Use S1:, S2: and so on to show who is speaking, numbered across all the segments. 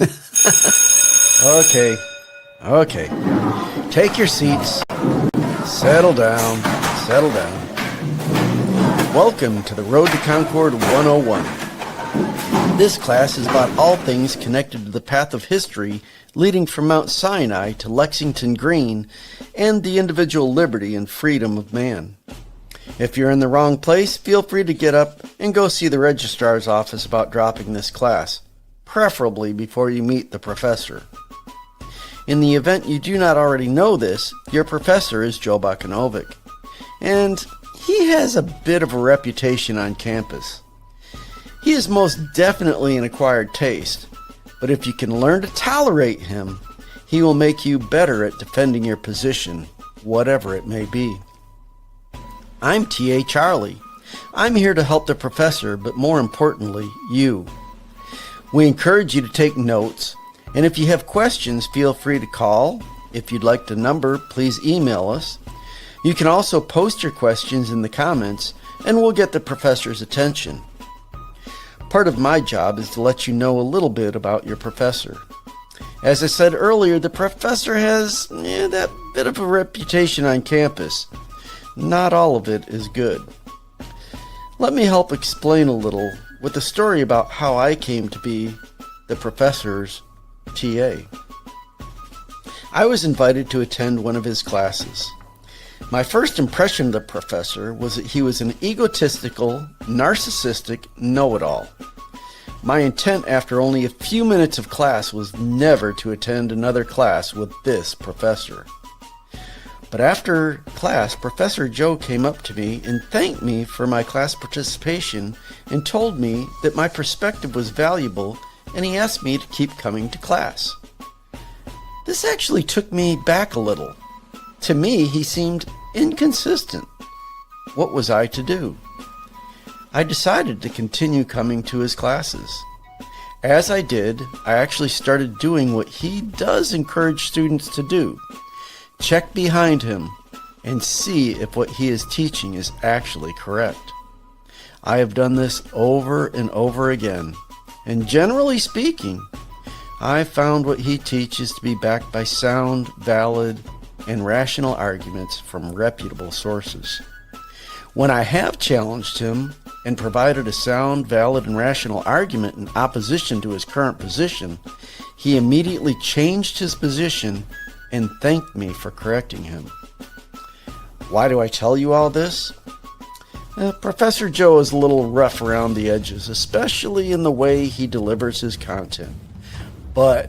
S1: Okay, okay. Take your seats. Settle down. Settle down. Welcome to the Road to Concord 101. This class is about all things connected to the path of history leading from Mount Sinai to Lexington Green and the individual liberty and freedom of man. If you're in the wrong place, feel free to get up and go see the registrar's office about dropping this class, preferably before you meet the professor. In the event you do not already know this, your professor is Joe Bakanovic, and he has a bit of a reputation on campus. He is most definitely an acquired taste, but if you can learn to tolerate him, he will make you better at defending your position, whatever it may be. I'm T.A. Charlie. I'm here to help the professor, but more importantly, you. We encourage you to take notes, and if you have questions, feel free to call. If you'd like the number, please email us. You can also post your questions in the comments, and we'll get the professor's attention. Part of my job is to let you know a little bit about your professor. As I said earlier, the professor has that bit of a reputation on campus. Not all of it is good. Let me help explain a little with a story about how I came to be the professor's TA. I was invited to attend one of his classes. My first impression of the professor was that he was an egotistical, narcissistic know-it-all. My intent after only a few minutes of class was never to attend another class with this professor. But after class, Professor Joe came up to me and thanked me for my class participation and told me that my perspective was valuable, and he asked me to keep coming to class. This actually took me back a little. To me, he seemed inconsistent. What was I to do? I decided to continue coming to his classes. As I did, I actually started doing what he does encourage students to do. Check behind him and see if what he is teaching is actually correct. I have done this over and over again, and generally speaking, I found what he teaches to be backed by sound, valid, and rational arguments from reputable sources. When I have challenged him and provided a sound, valid, and rational argument in opposition to his current position, he immediately changed his position and thanked me for correcting him. Why do I tell you all this? Professor Joe is a little rough around the edges, especially in the way he delivers his content. But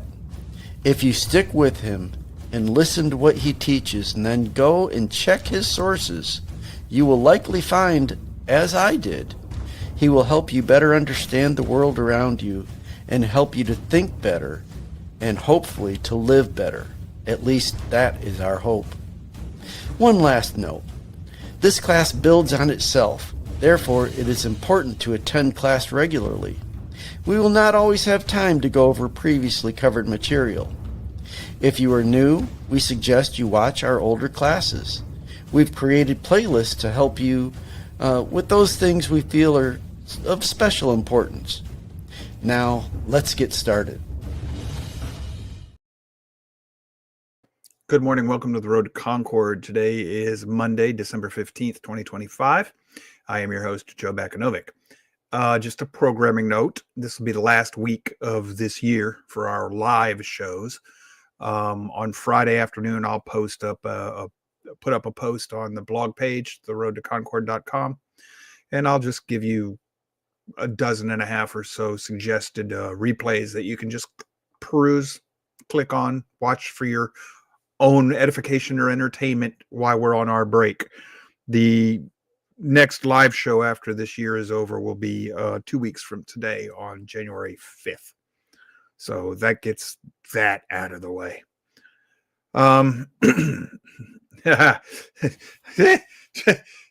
S1: if you stick with him and listen to what he teaches and then go and check his sources, you will likely find, as I did, he will help you better understand the world around you and help you to think better and hopefully to live better. At least that is our hope. One last note. This class builds on itself. Therefore, it is important to attend class regularly. We will not always have time to go over previously covered material. If you are new, we suggest you watch our older classes. We've created playlists to help you with those things we feel are of special importance. Now, let's get started.
S2: Good morning. Welcome to the Road to Concord. Today is Monday, December 15th, 2025. I am your host, Joe Bakanovic. Just a programming note. This will be the last week of this year for our live shows. On Friday afternoon, I'll put up a post on the blog page, theroadtoconcord.com, and I'll just give you a dozen and a half or so suggested replays that you can just peruse, click on, watch for your own edification or entertainment while we're on our break. The next live show after this year is over will be 2 weeks from today on January 5th. So that gets that out of the way.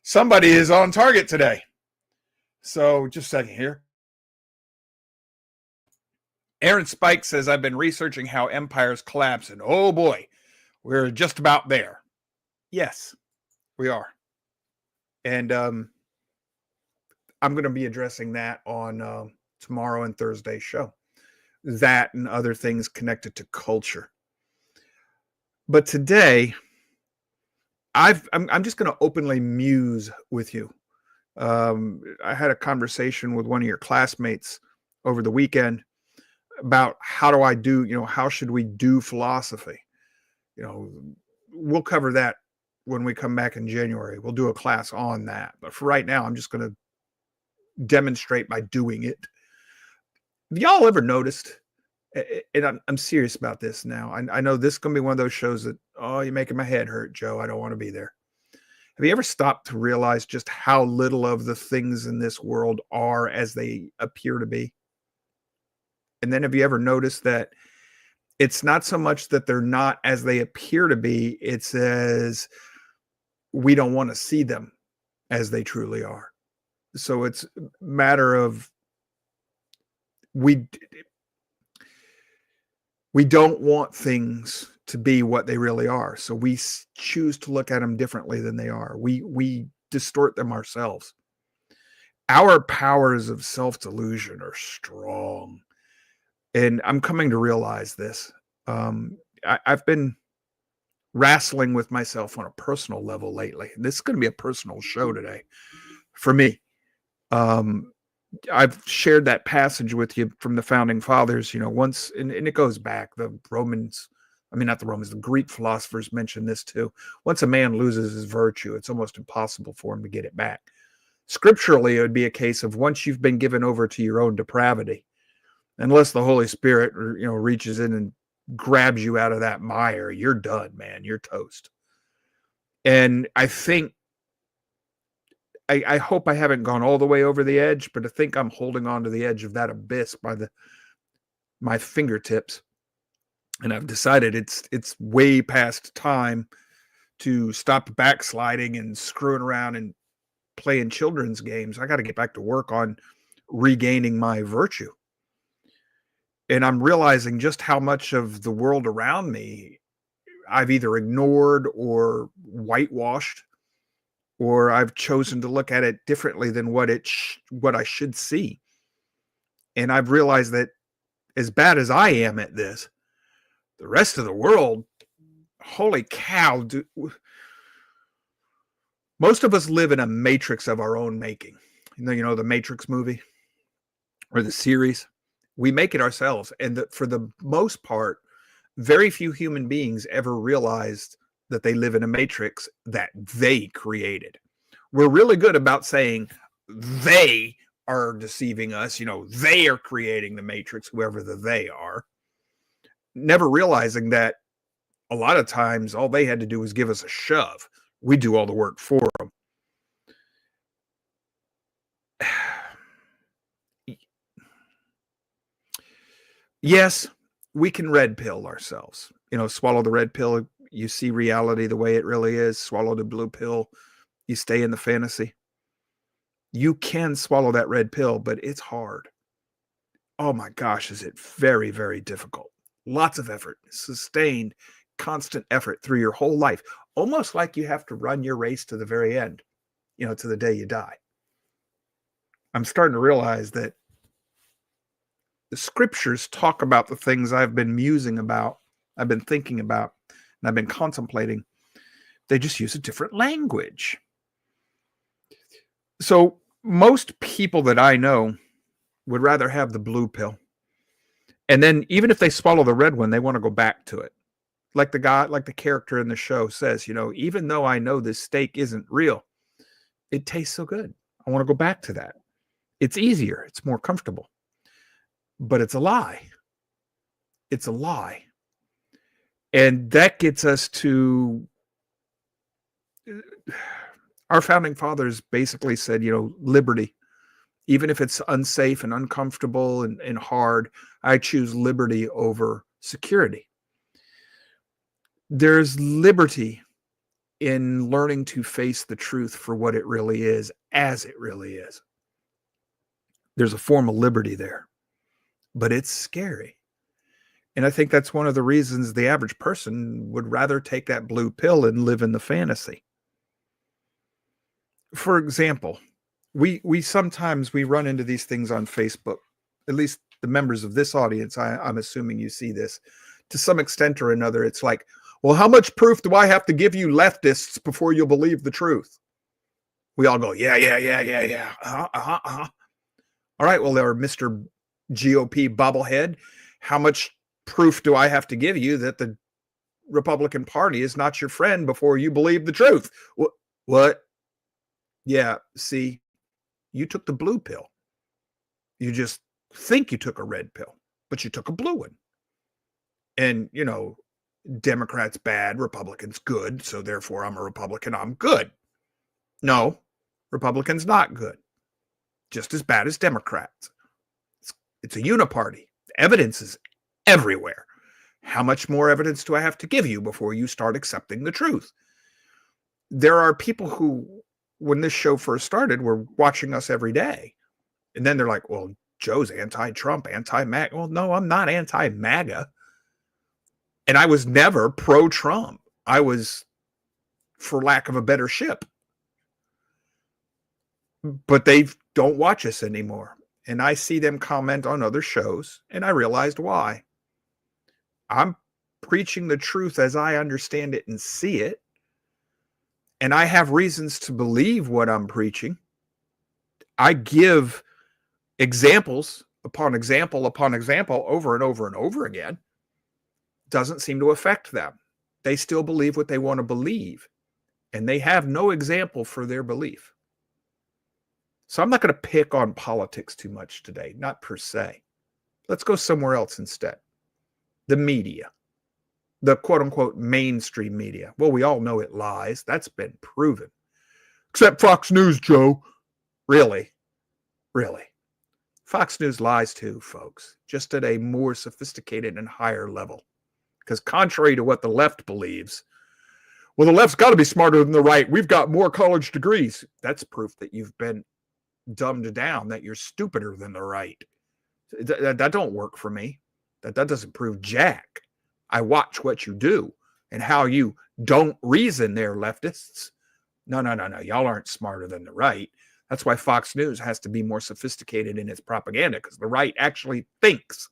S2: Somebody is on target today. So just a second here. Aaron Spike says, I've been researching how empires collapse, and oh boy, we're just about there. Yes, we are. And I'm going to be addressing that on tomorrow and Thursday's show. that and other things connected to culture. But today, I'm just going to openly muse with you. I had a conversation with one of your classmates over the weekend about how should we do philosophy? We'll cover that when we come back in January. We'll do a class on that. But for right now, I'm just going to demonstrate by doing it. Have y'all ever noticed, and I'm serious about this now. I know this is going to be one of those shows that, oh, you're making my head hurt, Joe. I don't want to be there. Have you ever stopped to realize just how little of the things in this world are as they appear to be? And then have you ever noticed that it's not so much that they're not as they appear to be, it's as we don't want to see them as they truly are. So it's a matter of we don't want things to be what they really are. So we choose to look at them differently than they are. We distort them ourselves. Our powers of self-delusion are strong. And I'm coming to realize this. I've been wrestling with myself on a personal level lately. And this is going to be a personal show today for me. I've shared that passage with you from the founding fathers, once, and it goes back. The Greek philosophers mentioned this too. Once a man loses his virtue, it's almost impossible for him to get it back. Scripturally, it would be a case of once you've been given over to your own depravity, unless the Holy Spirit, reaches in and grabs you out of that mire, you're done, man. You're toast. And I think, I hope I haven't gone all the way over the edge, but I think I'm holding on to the edge of that abyss by my fingertips. And I've decided it's way past time to stop backsliding and screwing around and playing children's games. I got to get back to work on regaining my virtue. And I'm realizing just how much of the world around me I've either ignored or whitewashed, or I've chosen to look at it differently than what I should see. And I've realized that as bad as I am at this, the rest of the world, holy cow, most of us live in a matrix of our own making. The Matrix movie or the series. We make it ourselves. And for the most part, very few human beings ever realized that they live in a matrix that they created. We're really good about saying they are deceiving us. They are creating the matrix, whoever the they are. Never realizing that a lot of times all they had to do was give us a shove. We do all the work for them. Yes, we can red pill ourselves. Swallow the red pill, you see reality the way it really is. Swallow the blue pill, you stay in the fantasy. You can swallow that red pill, but it's hard. Oh my gosh, is it very, very difficult. Lots of effort, sustained, constant effort through your whole life. Almost like you have to run your race to the very end, to the day you die. I'm starting to realize that the scriptures talk about the things I've been musing about, I've been thinking about, and I've been contemplating. They just use a different language. So most people that I know would rather have the blue pill. And then even if they swallow the red one, they want to go back to it. Like the character in the show says, even though I know this steak isn't real, it tastes so good. I want to go back to that. It's easier. It's more comfortable. But it's a lie. It's a lie. And that gets us to our founding fathers basically said, liberty. Even if it's unsafe and uncomfortable and hard, I choose liberty over security. There's liberty in learning to face the truth for what it really is, as it really is. There's a form of liberty there. But it's scary. And I think that's one of the reasons the average person would rather take that blue pill and live in the fantasy. For example, we sometimes run into these things on Facebook. At least the members of this audience, I'm assuming you see this to some extent or another. It's like, well, how much proof do I have to give you leftists before you'll believe the truth? We all go, yeah. All right, well, there, Mr. GOP bobblehead, how much proof do I have to give you that the Republican Party is not your friend before you believe the truth? What? Yeah, see, you took the blue pill. You just think you took a red pill, but you took a blue one. And, you know, Democrats bad, Republicans good, so therefore I'm a Republican, I'm good. No, Republicans not good. Just as bad as Democrats. It's a uniparty. Evidence is everywhere. How much more evidence do I have to give you before you start accepting the truth? There are people who, when this show first started, were watching us every day. And then they're like, well, Joe's anti-Trump, anti-MAGA. Well, no, I'm not anti-MAGA. And I was never pro-Trump. I was, for lack of a better ship. But they don't watch us anymore. And I see them comment on other shows, and I realized why. I'm preaching the truth as I understand it and see it. And I have reasons to believe what I'm preaching. I give examples upon example upon example over and over and over again. Doesn't seem to affect them. They still believe what they want to believe. And they have no example for their belief. So I'm not going to pick on politics too much today, not per se. Let's go somewhere else instead. The media, the quote unquote mainstream media. Well, we all know it lies. That's been proven. Except Fox News, Joe. Really? Really? Fox News lies too, folks, just at a more sophisticated and higher level. Because contrary to what the left believes, well, the left's got to be smarter than the right. We've got more college degrees. That's proof that you've been dumbed down, that you're stupider than the right. That don't work for me. That doesn't prove jack. I watch what you do and how you don't reason there, leftists. No. Y'all aren't smarter than the right. That's why Fox News has to be more sophisticated in its propaganda, because the right actually thinks.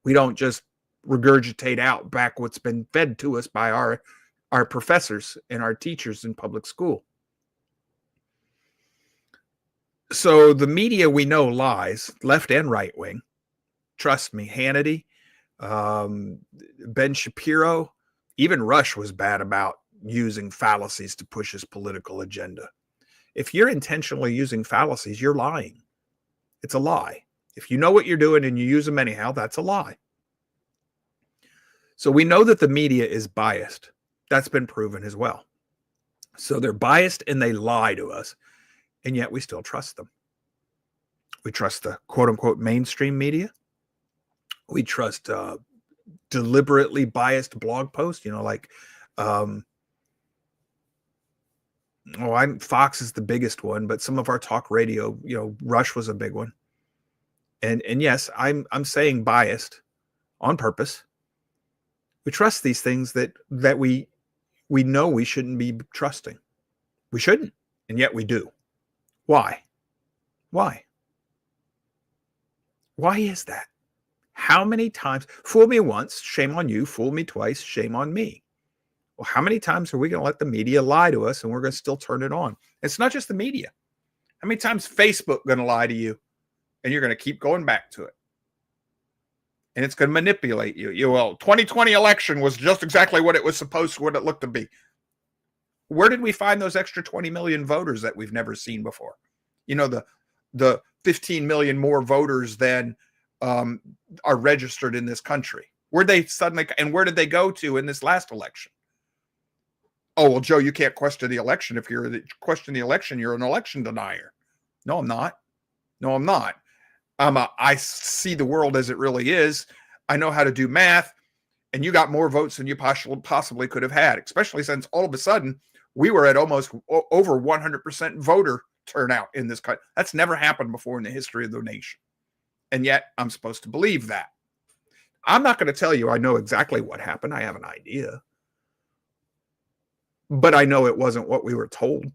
S2: We don't just regurgitate out back what's been fed to us by our professors and our teachers in public school. So the media we know lies, left and right wing. Trust me, Hannity, Ben Shapiro, even Rush was bad about using fallacies to push his political agenda. If you're intentionally using fallacies, you're lying. It's a lie. If you know what you're doing and you use them anyhow, that's a lie. So we know that the media is biased. That's been proven as well. So they're biased and they lie to us, and yet we still trust them. We trust the quote unquote mainstream media. We trust deliberately biased blog posts, like Fox is the biggest one, but some of our talk radio, Rush was a big one. And yes, I'm saying biased on purpose. We trust these things that we know we shouldn't be trusting. We shouldn't, and yet we do. Why? Why is that? How many times? Fool me once, shame on you. Fool me twice, shame on me. Well, how many times are we going to let the media lie to us and we're going to still turn it on? It's not just the media. How many times Facebook going to lie to you and you're going to keep going back to it? And it's going to manipulate you. 2020 election was just exactly what it was supposed to, what it looked to be. Where did we find those extra 20 million voters that we've never seen before? The 15 million more voters than are registered in this country. Where did they go to in this last election? Oh, well, Joe, you can't question the election. If you're question the election, you're an election denier. No, I'm not. I see the world as it really is. I know how to do math, and you got more votes than you possibly could have had, especially since all of a sudden we were at almost over 100% voter turnout in this country. That's never happened before in the history of the nation. And yet I'm supposed to believe that. I'm not going to tell you I know exactly what happened. I have an idea. But I know it wasn't what we were told.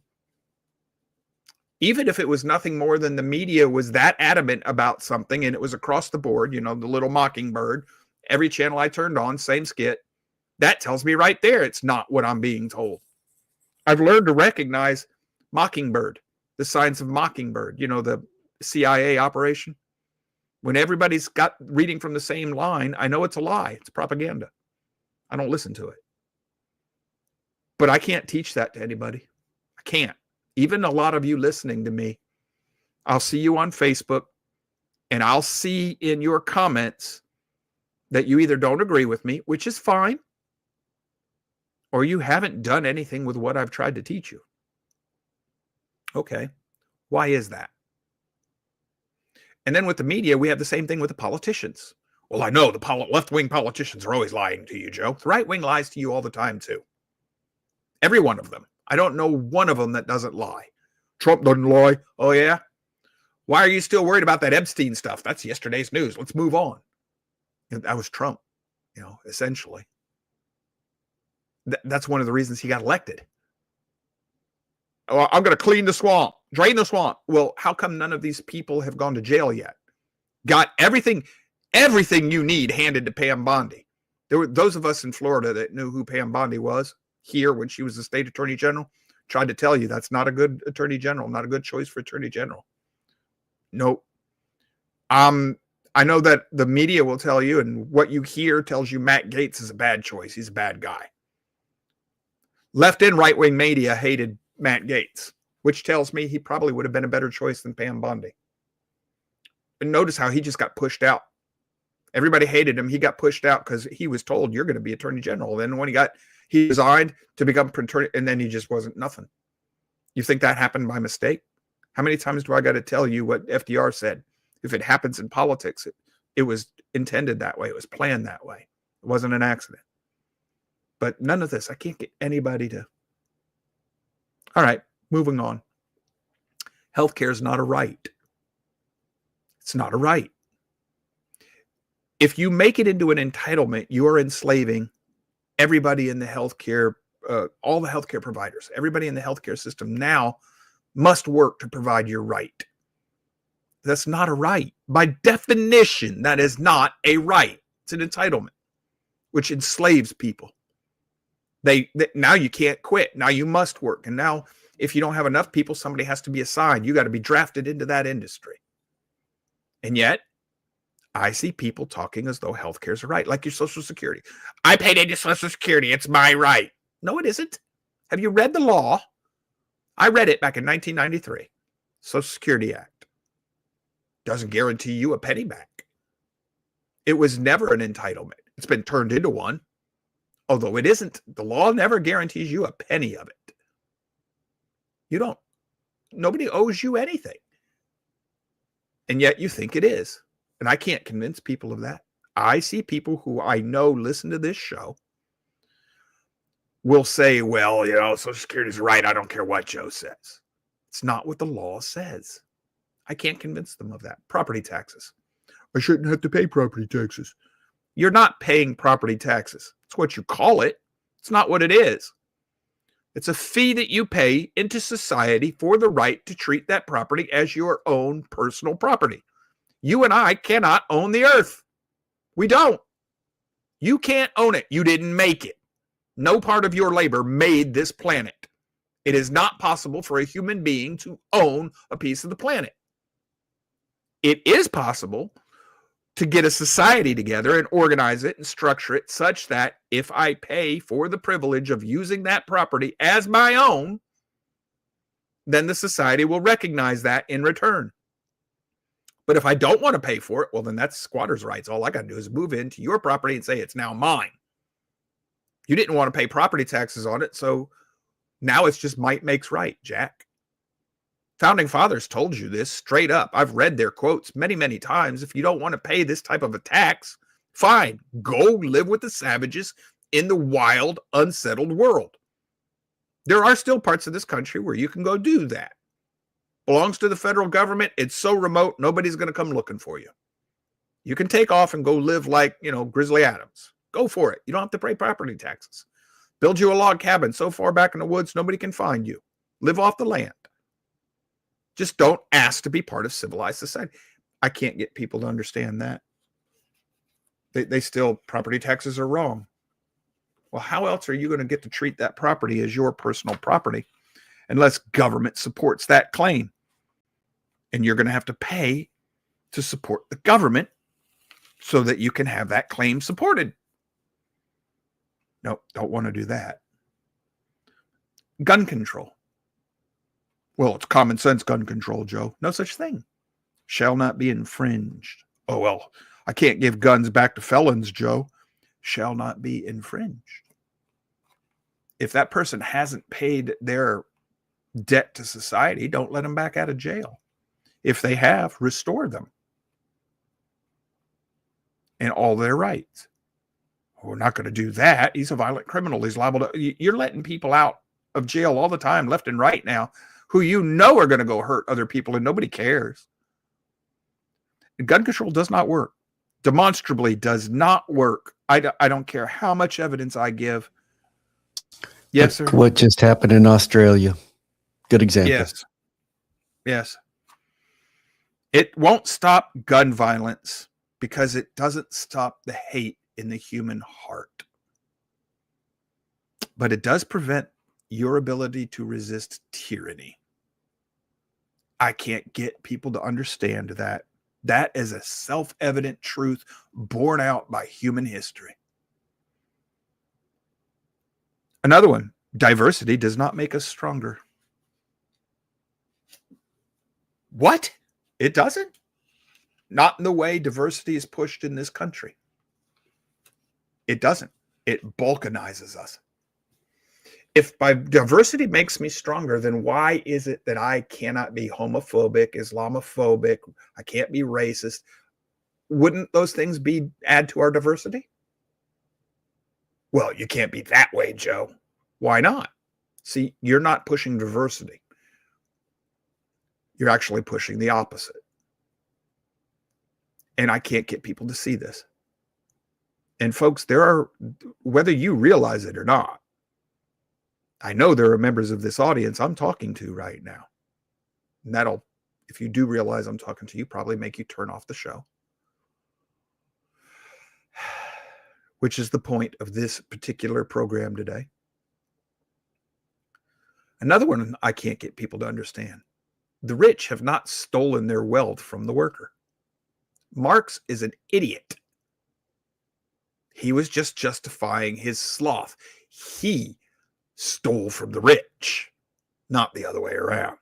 S2: even if it was nothing more than the media was that adamant about something and it was across the board, the little mockingbird, every channel I turned on, same skit, that tells me right there it's not what I'm being told. I've learned to recognize mockingbird, the signs of mockingbird, the CIA operation. When everybody's got reading from the same line, I know it's a lie. It's propaganda. I don't listen to it. But I can't teach that to anybody. I can't. Even a lot of you listening to me, I'll see you on Facebook and I'll see in your comments that you either don't agree with me, which is fine, or you haven't done anything with what I've tried to teach you. Okay, why is that? And then with the media, we have the same thing with the politicians. Well, I know the left-wing politicians are always lying to you, Joe. The right wing lies to you all the time, too. Every one of them. I don't know one of them that doesn't lie. Trump doesn't lie. Oh, yeah? Why are you still worried about that Epstein stuff? That's yesterday's news. Let's move on. That was Trump, essentially. That's one of the reasons he got elected. Oh, I'm going to clean the swamp, drain the swamp. Well, how come none of these people have gone to jail yet? Got everything you need handed to Pam Bondi. There were those of us in Florida that knew who Pam Bondi was here when she was the state attorney general, tried to tell you that's not a good attorney general, not a good choice for attorney general. Nope. I know that the media will tell you, and what you hear tells you Matt Gaetz is a bad choice. He's a bad guy. Left and right-wing media hated Matt Gaetz, which tells me he probably would have been a better choice than Pam Bondi. And notice how he just got pushed out. Everybody hated him. He got pushed out because he was told, you're going to be attorney general. Then when he resigned to become attorney, and then he just wasn't nothing. You think that happened by mistake? How many times do I got to tell you what FDR said? If it happens in politics, it was intended that way. It was planned that way. It wasn't an accident. But none of this, I can't get anybody to. All right, moving on. Healthcare is not a right. It's not a right. If you make it into an entitlement, you are enslaving everybody in the healthcare, all the healthcare providers. Everybody in the healthcare system now must work to provide your right. That's not a right. By definition, that is not a right. It's an entitlement, which enslaves people. Now you can't quit. Now you must work. And now if you don't have enough people, somebody has to be assigned. You got to be drafted into that industry. And yet, I see people talking as though healthcare is a right, like your Social Security. I paid into Social Security. It's my right. No, it isn't. Have you read the law? I read it back in 1993. Social Security Act. Doesn't guarantee you a penny back. It was never an entitlement. It's been turned into one. Although it isn't. The law never guarantees you a penny of it. You don't. Nobody owes you anything. And yet you think it is. And I can't convince people of that. I see people who I know listen to this show will say, well, Social Security is right. I don't care what Joe says. It's not what the law says. I can't convince them of that. Property taxes. I shouldn't have to pay property taxes. You're not paying property taxes. It's what you call it. It's not what it is. It's a fee that you pay into society for the right to treat that property as your own personal property. You and I cannot own the earth. We don't. You can't own it. You didn't make it. No part of your labor made this planet. It is not possible for a human being to own a piece of the planet. It is possible to get a society together and organize it and structure it such that if I pay for the privilege of using that property as my own, then the society will recognize that in return. But if I don't want to pay for it, well, then that's squatter's rights. All I got to do is move into your property and say it's now mine. You didn't want to pay property taxes on it, so now it's just might makes right, Jack. Founding fathers told you this straight up. I've read their quotes many, many times. If you don't want to pay this type of a tax, fine. Go live with the savages in the wild, unsettled world. There are still parts of this country where you can go do that. Belongs to the federal government. It's so remote, nobody's going to come looking for you. You can take off and go live like, Grizzly Adams. Go for it. You don't have to pay property taxes. Build you a log cabin so far back in the woods, nobody can find you. Live off the land. Just don't ask to be part of civilized society. I can't get people to understand that. They still, property taxes are wrong. Well, how else are you going to get to treat that property as your personal property unless government supports that claim? And you're going to have to pay to support the government so that you can have that claim supported. No, don't want to do that. Gun control. Well, it's common sense gun control, Joe. No such thing. Shall not be infringed. Oh, well, I can't give guns back to felons, Joe. Shall not be infringed. If that person hasn't paid their debt to society, don't let them back out of jail. If they have, restore them and all their rights. We're not going to do that. He's a violent criminal. He's liable to. You're letting people out of jail all the time, left and right now, who you know are going to go hurt other people, and nobody cares. Gun control does not work. Demonstrably does not work. I don't care how much evidence I give. Yes, sir.
S1: What just happened in Australia? Good example.
S2: Yes. Yes. It won't stop gun violence because it doesn't stop the hate in the human heart. But it does prevent your ability to resist tyranny. I can't get people to understand that. That is a self-evident truth borne out by human history. Another one, diversity does not make us stronger. What? It doesn't? Not in the way diversity is pushed in this country. It doesn't. It balkanizes us. If by diversity makes me stronger, then why is it that I cannot be homophobic, Islamophobic, I can't be racist? Wouldn't those things add to our diversity? Well, you can't be that way, Joe. Why not? See, you're not pushing diversity. You're actually pushing the opposite. And I can't get people to see this. And folks, there are, whether you realize it or not, I know there are members of this audience I'm talking to right now. And that'll, if you do realize I'm talking to you, probably make you turn off the show. Which is the point of this particular program today. Another one I can't get people to understand. The rich have not stolen their wealth from the worker. Marx is an idiot. He was just justifying his sloth. He stole from the rich, not the other way around.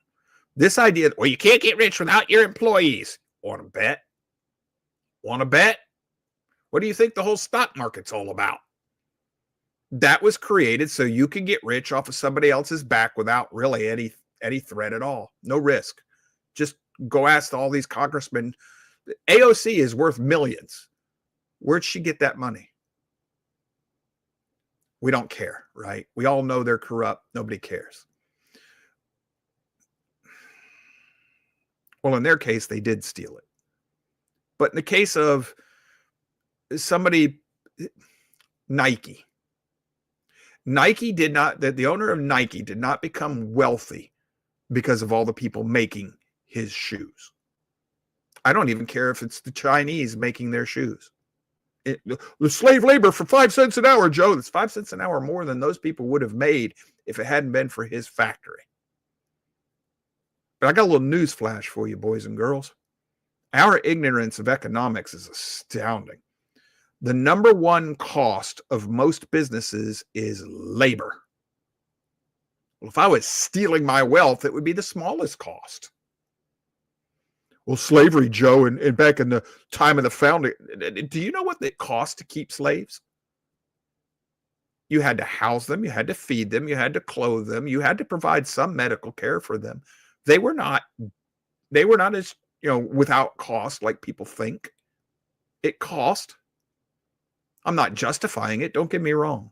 S2: This idea that, well, you can't get rich without your employees. Want to bet? Want to bet? What do you think the whole stock market's all about? That was created so you can get rich off of somebody else's back without really any threat at all. No risk. Just go ask all these congressmen. AOC is worth millions. Where'd she get that money? We don't care, right? We all know they're corrupt. Nobody cares. Well, in their case, they did steal it. But in the case of somebody, Nike did not, the owner of Nike did not become wealthy because of all the people making his shoes. I don't even care if it's the Chinese making their shoes. The slave labor for 5 cents an hour, Joe. That's 5 cents an hour more than those people would have made if it hadn't been for his factory. But I got a little news flash for you, boys and girls. Our ignorance of economics is astounding. The number one cost of most businesses is labor. Well, if I was stealing my wealth, it would be the smallest cost. Well, slavery, Joe, and back in the time of the founding, do you know what it cost to keep slaves? You had to house them, you had to feed them, you had to clothe them, you had to provide some medical care for them. They were not as, without cost like people think. It cost. I'm not justifying it, don't get me wrong.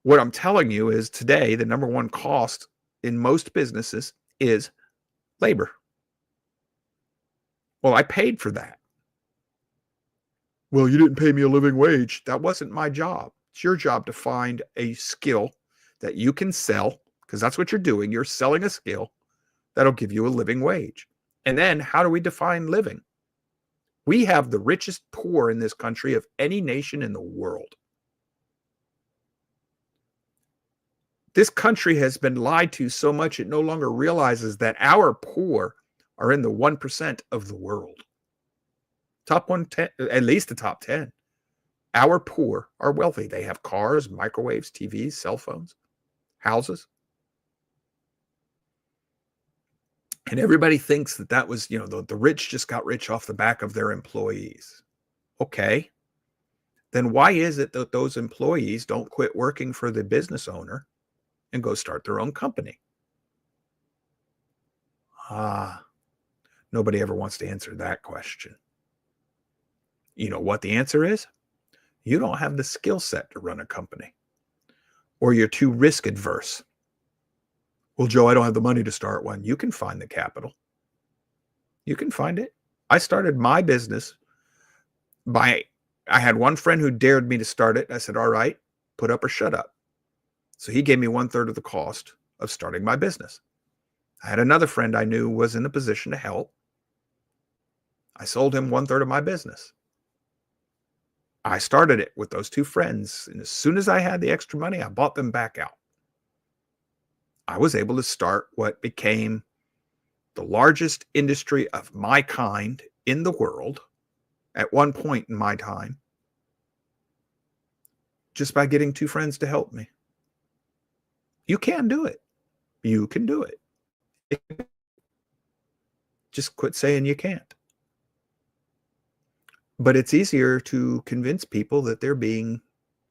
S2: What I'm telling you is today, the number one cost in most businesses is labor. Well, I paid for that. Well, you didn't pay me a living wage. That wasn't my job. It's your job to find a skill that you can sell, because that's what you're doing. You're selling a skill That'll give you a living wage. And then how do we define living? We have the richest poor in this country of any nation in the world. This country has been lied to so much it no longer realizes that our poor are in the 1% of the world. Top 110, at least the top 10. Our poor are wealthy. They have cars, microwaves, TVs, cell phones, houses. And everybody thinks that was, the rich just got rich off the back of their employees. Okay. Then why is it that those employees don't quit working for the business owner and go start their own company? Nobody ever wants to answer that question. You know what the answer is? You don't have the skill set to run a company, or you're too risk adverse. Well, Joe, I don't have the money to start one. You can find the capital. You can find it. I started my business I had one friend who dared me to start it. I said, all right, put up or shut up. So he gave me 1/3 of the cost of starting my business. I had another friend I knew was in a position to help. I sold him 1/3 of my business. I started it with those two friends. And as soon as I had the extra money, I bought them back out. I was able to start what became the largest industry of my kind in the world at one point in my time, just by getting two friends to help me. You can do it. You can do it. Just quit saying you can't. But it's easier to convince people that they're being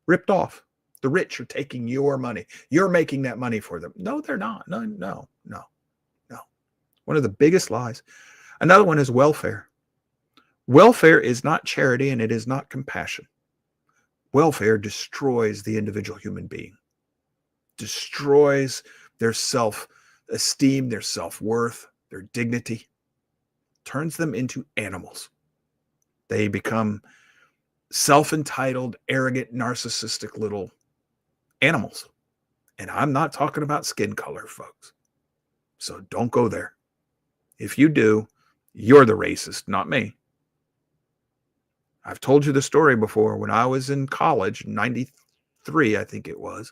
S2: ripped off. The rich are taking your money. You're making that money for them. No, they're not. No. One of the biggest lies. Another one is welfare. Welfare is not charity and it is not compassion. Welfare destroys the individual human being, destroys their self-esteem, their self-worth, their dignity, turns them into animals. They become self-entitled, arrogant, narcissistic little animals. And I'm not talking about skin color, folks. So don't go there. If you do, you're the racist, not me. I've told you the story before. When I was in college, 93, I think it was,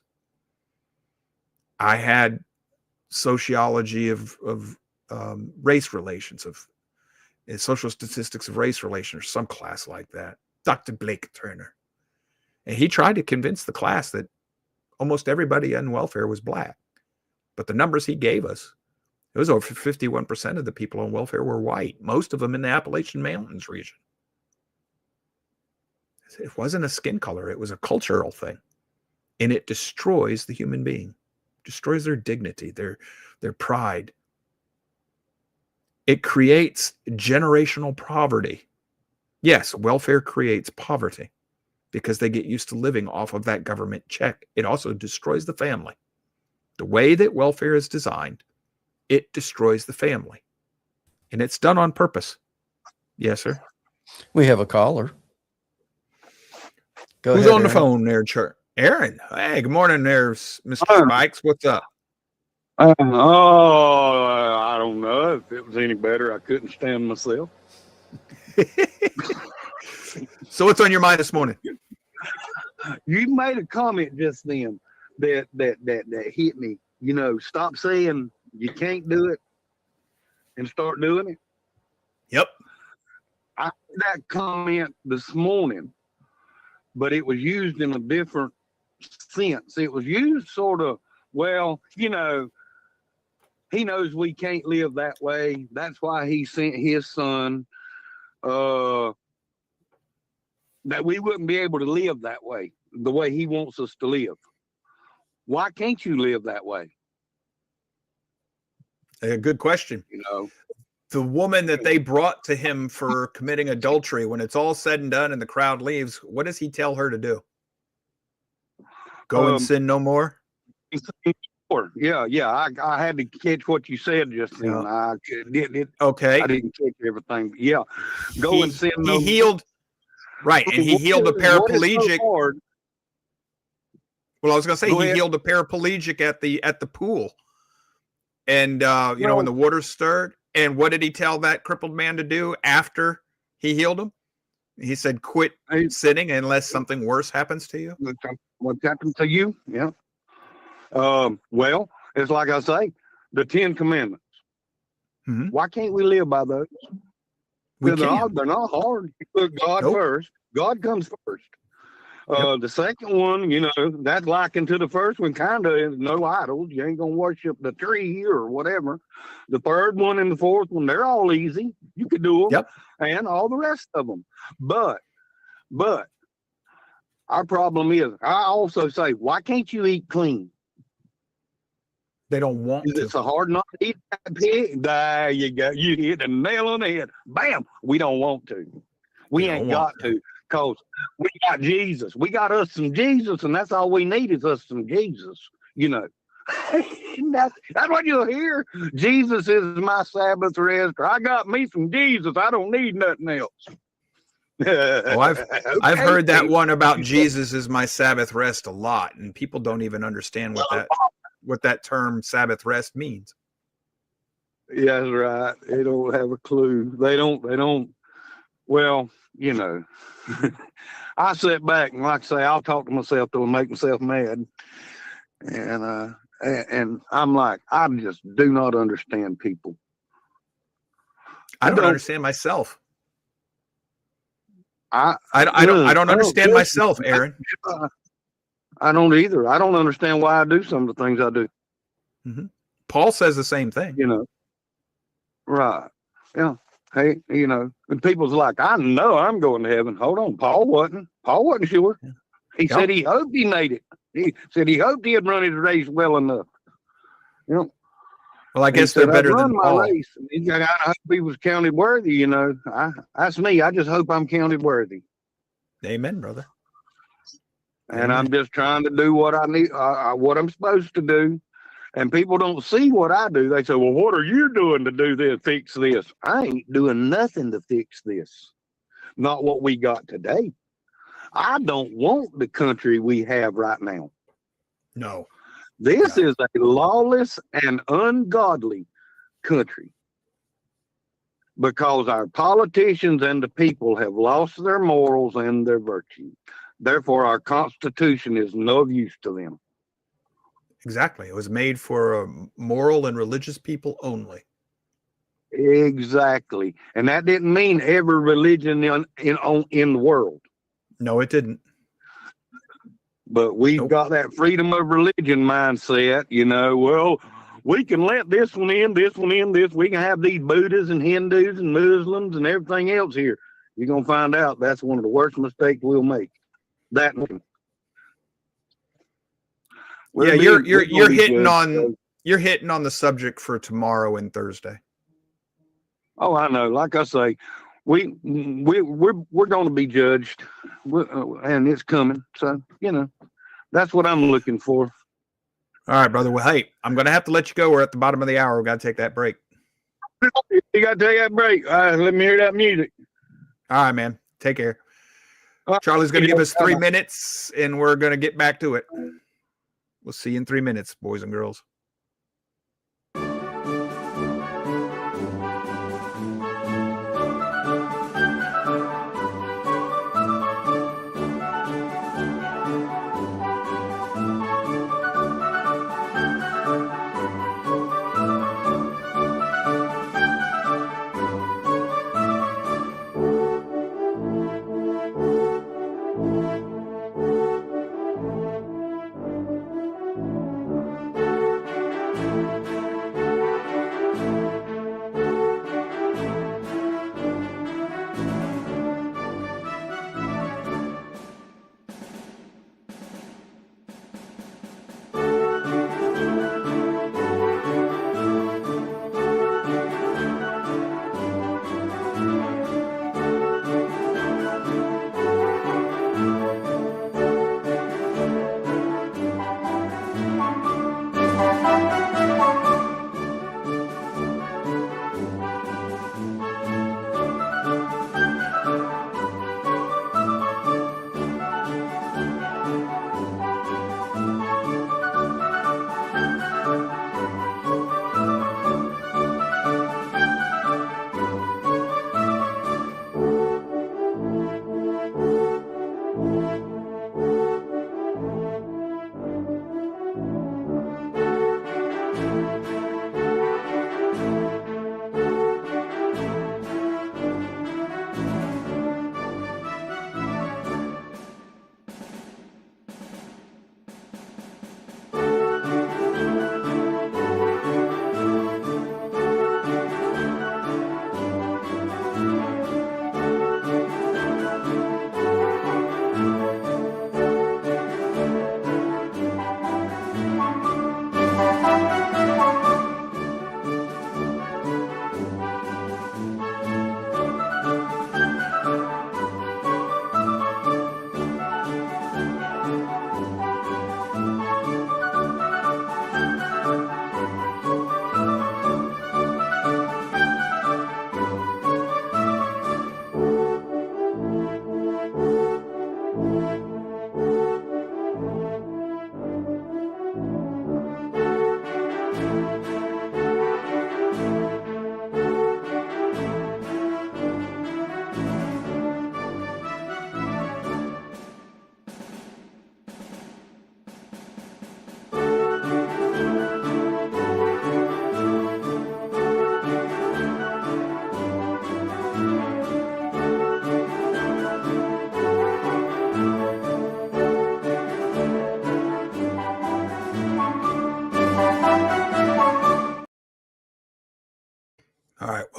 S2: I had sociology of race relations, of social statistics of race relations, or some class like that. Dr. Blake Turner. And he tried to convince the class that almost everybody on welfare was black. But the numbers he gave us, it was over 51% of the people on welfare were white, most of them in the Appalachian Mountains region. It wasn't a skin color. It was a cultural thing. And it destroys the human being, destroys their dignity, their pride. It creates generational poverty. Yes, welfare creates poverty because they get used to living off of that government check. It also destroys the family. The way that welfare is designed, it destroys the family. And it's done on purpose. Yes, sir.
S1: We have a caller. Go
S2: Who's
S1: ahead,
S2: on the
S1: Aaron.
S2: phone there, Chart? Aaron. Hey, good morning there, Mr. Spikes. What's up?
S3: I don't know. If it was any better, I couldn't stand myself.
S2: So what's on your mind this morning?
S3: You made a comment just then that hit me. Stop saying you can't do it and start doing it.
S2: Yep.
S3: I heard that comment this morning, but it was used in a different sense. It was used sort of, well, he knows we can't live that way. That's why he sent his son, that we wouldn't be able to live that way, the way he wants us to live. Why can't you live that way?
S2: A good question. The woman that they brought to him for committing adultery, when it's all said and done and the crowd leaves, what does he tell her to do? Go and sin no more?
S3: Yeah. I had to catch what you said just then. Yeah.
S2: Okay.
S3: I didn't catch everything. Yeah. Go and sin no more.
S2: He healed. Right. And he healed a paraplegic. Well, I was going to say he healed a paraplegic at the pool. And you know, when
S3: No,
S2: the water stirred, and what did he tell that crippled man to do after he healed him? He said, "Quit
S3: hey,
S2: sinning unless something worse happens to you."
S3: what's happened to you? Yeah. Well, it's like I say, the 10 Commandments.
S2: Mhm.
S3: Why can't we live by those?
S2: We
S3: They're not hard. You put God
S2: Nope.
S3: first. God comes first.
S2: Yep.
S3: The second one, that's likened to the first one, kind of is no idols. You ain't gonna worship the tree or whatever. The third one and the fourth one, they're all easy. You could do them,
S2: Yep.
S3: and all the rest of them. But our problem is, I also say, why can't you eat clean?
S2: They don't want
S3: Is
S2: to.
S3: it so hard not to eat that pig? There you go. You hit the nail on the head. Bam. We don't want to. We ain't got to, because we got Jesus. We got us some Jesus, and that's all we need is us some Jesus. That's what you'll hear. Jesus is my Sabbath rest. I got me some Jesus. I don't need nothing else.
S2: Oh, I've heard that one about Jesus is my Sabbath rest a lot, and people don't even understand what that term Sabbath rest means.
S3: Yeah, that's right. They don't have a clue. They don't. Well, I sit back and, like I say, I'll talk to myself till I make myself mad. And I'm like, I just do not understand people.
S2: I don't understand myself.
S3: I
S2: don't understand myself, Aaron.
S3: I don't either. I don't understand why I do some of the things I do.
S2: Mm-hmm. Paul says the same thing.
S3: Right. Yeah. Hey, and people's like, I know I'm going to heaven. Hold on. Paul wasn't sure.
S2: Yeah.
S3: He said he hoped he made it. He said he hoped he had run his race well enough.
S2: Well, I guess they're better than Paul.
S3: Race. I hope he was counted worthy. That's me. I just hope I'm counted worthy.
S2: Amen, brother.
S3: And I'm just trying to do what I need, what I'm supposed to do. And people don't see what I do. They say, well, what are you doing to do this, fix this? I ain't doing nothing to fix this. Not what we got today. I don't want the country we have right now.
S2: No.
S3: This is a lawless and ungodly country because our politicians and the people have lost their morals and their virtue. Therefore, our Constitution is no use to them.
S2: Exactly. It was made for moral and religious people only.
S3: Exactly. And that didn't mean every religion in the world.
S2: No, it didn't.
S3: But we've got that freedom of religion mindset, well, we can let this one in, this one in, this. We can have these Buddhists and Hindus and Muslims and everything else here. You're going to find out that's one of the worst mistakes we'll make. That one.
S2: You're hitting on the subject for tomorrow and Thursday.
S3: Oh, I know. Like I say, we're going to be judged, and it's coming. So that's what I'm looking for.
S2: All right, brother. Well, hey, I'm going to have to let you go. We're at the bottom of the hour. We've got to take that break.
S3: You got to take that break. Let me hear that music.
S2: All right, man. Take care. Charlie's going to give us 3 minutes, and we're going to get back to it. We'll see you in 3 minutes, boys and girls.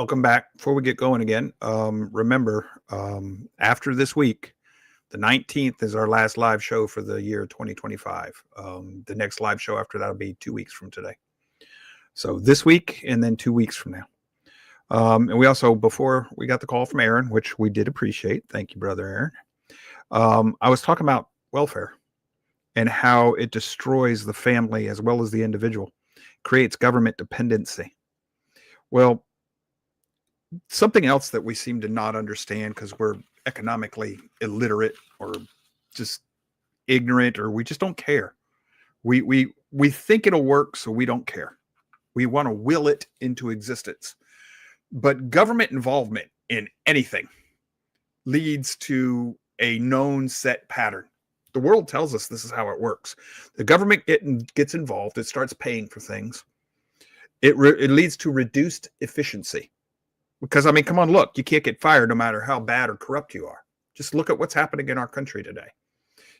S2: welcome back. Before we get going again, remember, after this week, the 19th is our last live show for the year 2025. The next live show after that will be 2 weeks from today. So this week and then 2 weeks from now. And we also, before we got the call from Aaron, which we did appreciate. Thank you, brother Aaron. I was talking about welfare and how it destroys the family as well as the individual, creates government dependency. Well, something else that we seem to not understand because we're economically illiterate or just ignorant, or we just don't care. We think it'll work, so we don't care. We want to will it into existence. But government involvement in anything leads to a known set pattern. The world tells us this is how it works. The government gets involved. It starts paying for things. It leads to reduced efficiency. Because, I mean, come on, look, you can't get fired no matter how bad or corrupt you are. Just look at what's happening in our country today.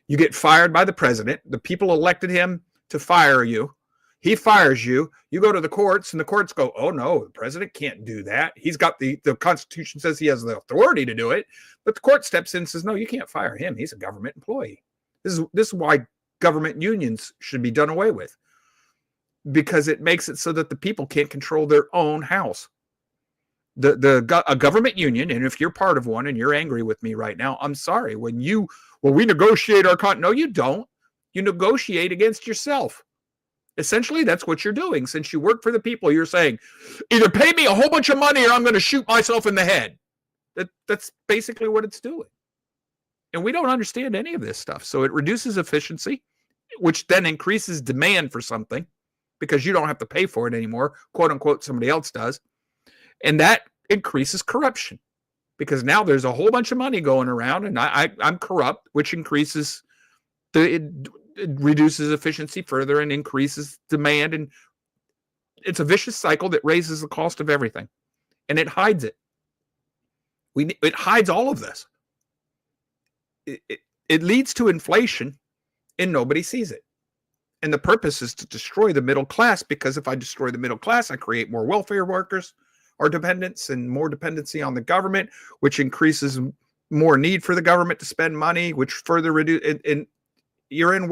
S2: You get fired by the president. The people elected him to fire you. He fires you. You go to the courts, and the courts go, oh, no, the president can't do that. He's got the Constitution says he has the authority to do it. But the court steps in and says, no, you can't fire him. He's a government employee. This is why government unions should be done away with. Because it makes it so that the people can't control their own house. A government union, and if you're part of one and you're angry with me right now, I'm sorry. We negotiate our no, you don't. You negotiate against yourself. Essentially, that's what you're doing. Since you work for the people, you're saying, either pay me a whole bunch of money or I'm going to shoot myself in the head. That's basically what it's doing. And we don't understand any of this stuff. So it reduces efficiency, which then increases demand for something because you don't have to pay for it anymore. Quote unquote, somebody else does. And that increases corruption because now there's a whole bunch of money going around and I'm corrupt, which increases it reduces efficiency further and increases demand. And it's a vicious cycle that raises the cost of everything. And it hides it. It hides all of this. It leads to inflation and nobody sees it. And the purpose is to destroy the middle class, because if I destroy the middle class, I create more welfare workers or dependents and more dependency on the government, which increases more need for the government to spend money, which further reduce. And you're in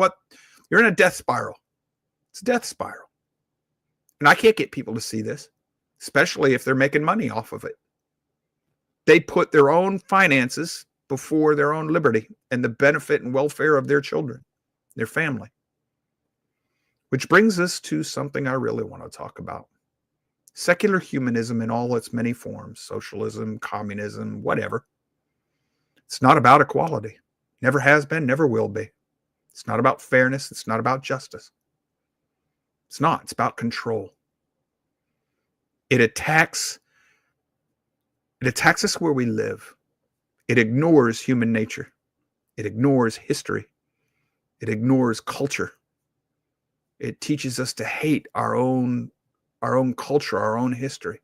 S2: a death spiral. It's a death spiral. And I can't get people to see this, especially if they're making money off of it. They put their own finances before their own liberty and the benefit and welfare of their children, their family. Which brings us to something I really want to talk about. Secular humanism in all its many forms, socialism, communism, whatever. It's not about equality. Never has been, never will be. It's not about fairness. It's not about justice. It's not. It's about control. It attacks us where we live. It ignores human nature. It ignores history. It ignores culture. It teaches us to hate our own culture, our own history.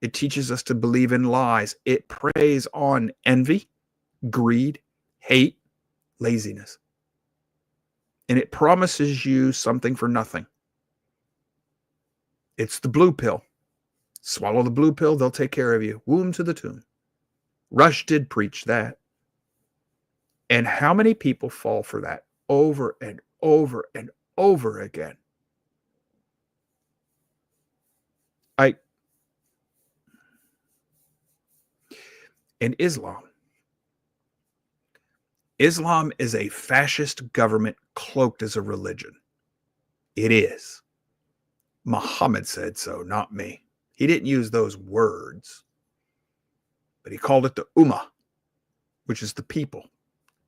S2: It teaches us to believe in lies. It preys on envy, greed, hate, laziness. And it promises you something for nothing. It's the blue pill. Swallow the blue pill, they'll take care of you. Womb to the tomb. Rush did preach that. And how many people fall for that over and over and over again? And Islam is a fascist government cloaked as a religion. It is. Muhammad said so, not me. He didn't use those words, but he called it the Ummah, which is the people.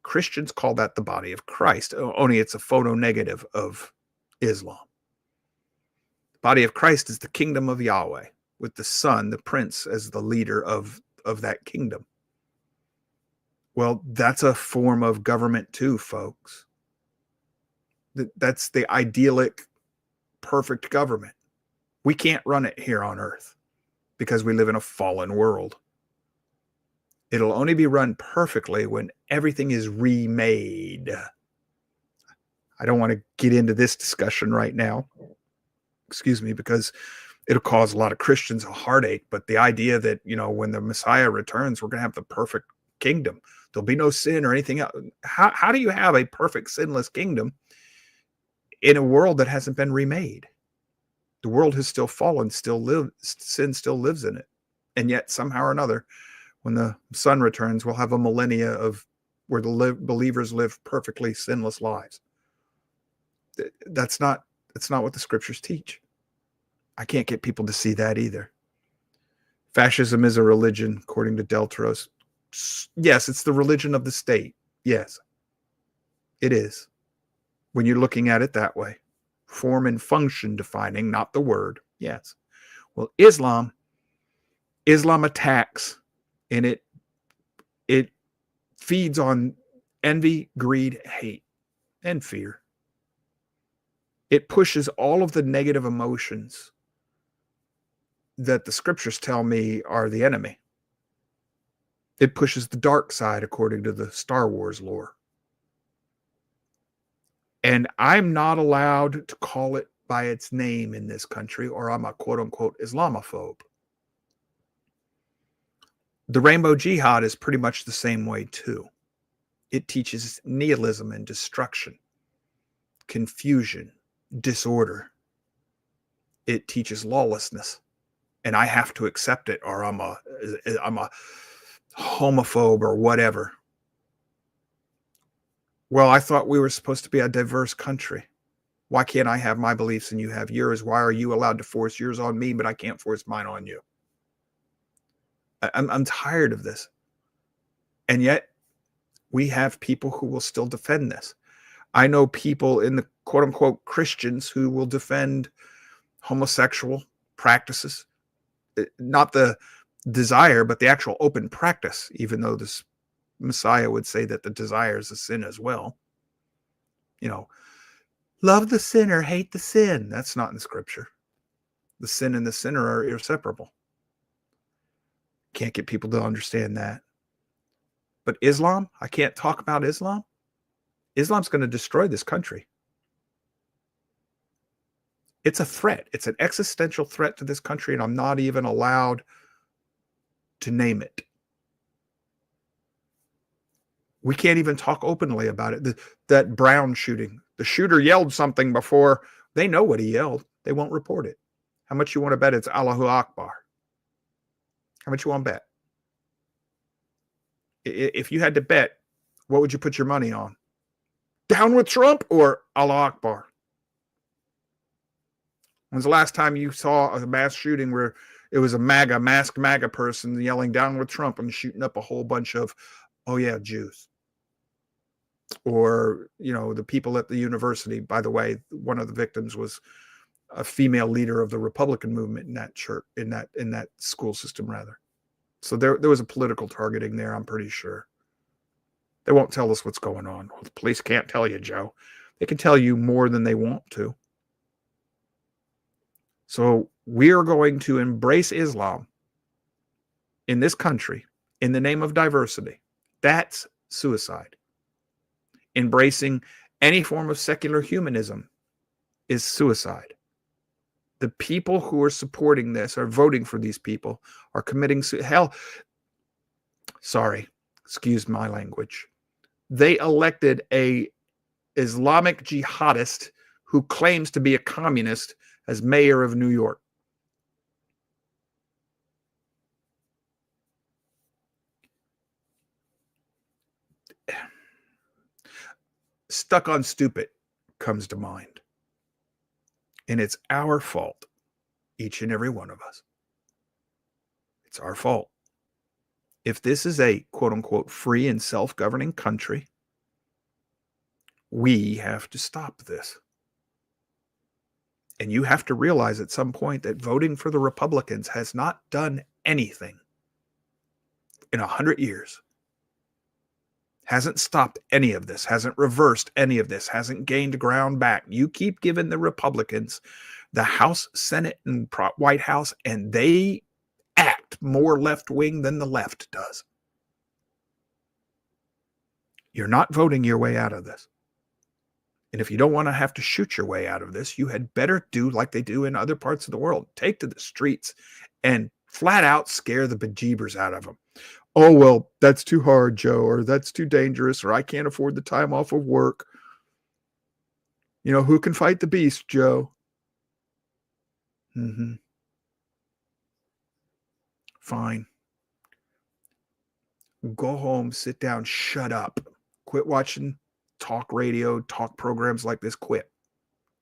S2: Christians call that the body of Christ, only it's a photo negative of Islam. The body of Christ is the kingdom of Yahweh, with the Son, the Prince, as the leader of that kingdom. Well, that's a form of government too, folks. That's the idyllic, perfect government. We can't run it here on earth because we live in a fallen world. It'll only be run perfectly when everything is remade. I don't want to get into this discussion right now. Excuse me, because It'll cause a lot of Christians a heartache, but the idea that, when the Messiah returns, we're going to have the perfect kingdom. There'll be no sin or anything else. How do you have a perfect sinless kingdom in a world that hasn't been remade? The world has still fallen, sin still lives in it. And yet somehow or another, when the Son returns, we'll have a millennia of where the believers live perfectly sinless lives. That's not what the scriptures teach. I can't get people to see that either. Fascism is a religion, according to Deltros. Yes, it's the religion of the state. Yes, it is. When you're looking at it that way. Form and function defining, not the word. Yes. Well, Islam attacks, and it feeds on envy, greed, hate, and fear. It pushes all of the negative emotions that the scriptures tell me are the enemy. It pushes the dark side according to the Star Wars lore. And I'm not allowed to call it by its name in this country, or I'm a quote-unquote Islamophobe. The Rainbow Jihad is pretty much the same way too. It teaches nihilism and destruction, confusion, disorder. It teaches lawlessness. And I have to accept it, or I'm a homophobe or whatever. Well, I thought we were supposed to be a diverse country. Why can't I have my beliefs and you have yours? Why are you allowed to force yours on me, but I can't force mine on you? I'm tired of this. And yet we have people who will still defend this. I know people in the quote unquote Christians who will defend homosexual practices, not the desire, but the actual open practice, even though this Messiah would say that the desire is a sin as well. Love the sinner, hate the sin. That's not in scripture. The sin and the sinner are inseparable. Can't get people to understand that. But Islam, I can't talk about Islam. Islam's going to destroy this country. It's a threat. It's an existential threat to this country, and I'm not even allowed to name it. We can't even talk openly about it. That Brown shooting, the shooter yelled something before. They know what he yelled. They won't report it. How much you want to bet it's Allahu Akbar? How much you want to bet? If you had to bet, what would you put your money on? Down with Trump or Allah Akbar? When's the last time you saw a mass shooting where it was a masked MAGA person yelling down with Trump and shooting up a whole bunch of, oh yeah, Jews? Or, the people at the university. By the way, one of the victims was a female leader of the Republican movement in that church, in that school system, rather. So there was a political targeting there, I'm pretty sure. They won't tell us what's going on. Well, the police can't tell you, Joe. They can tell you more than they want to. So we are going to embrace Islam in this country in the name of diversity. That's suicide. Embracing any form of secular humanism is suicide. The people who are supporting this, are voting for these people, are committing hell. Sorry, excuse my language. They elected a Islamic jihadist who claims to be a communist as mayor of New York. Stuck on stupid comes to mind. And it's our fault, each and every one of us. It's our fault. If this is a quote unquote free and self-governing country, we have to stop this. And you have to realize at some point that voting for the Republicans has not done anything in 100 years. Hasn't stopped any of this, hasn't reversed any of this, hasn't gained ground back. You keep giving the Republicans the House, Senate, and White House, and they act more left-wing than the left does. You're not voting your way out of this. And if you don't want to have to shoot your way out of this, you had better do like they do in other parts of the world. Take to the streets and flat out scare the bejeebers out of them. Oh, well, that's too hard, Joe, or that's too dangerous, or I can't afford the time off of work. You know, who can fight the beast, Joe? Fine. Go home, sit down, shut up. Quit watching talk radio, talk programs like this. Quit.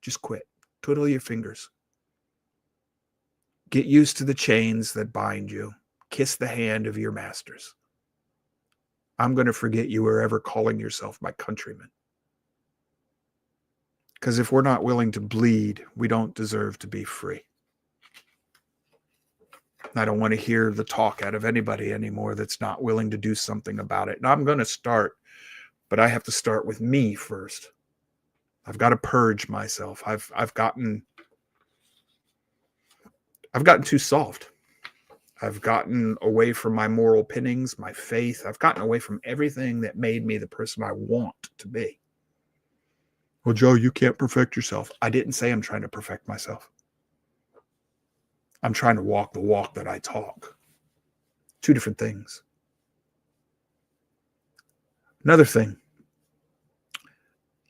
S2: Just quit. Twiddle your fingers. Get used to the chains that bind you. Kiss the hand of your masters. I'm going to forget you were ever calling yourself my countryman. Because if we're not willing to bleed, we don't deserve to be free. I don't want to hear the talk out of anybody anymore that's not willing to do something about it. And I'm going to start, but I have to start with me first. I've got to purge myself. I've gotten too soft. I've gotten away from my moral pinnings, my faith. I've gotten away from everything that made me the person I want to be. Well, Joe, you can't perfect yourself. I didn't say I'm trying to perfect myself. I'm trying to walk the walk that I talk. Two different things. Another thing.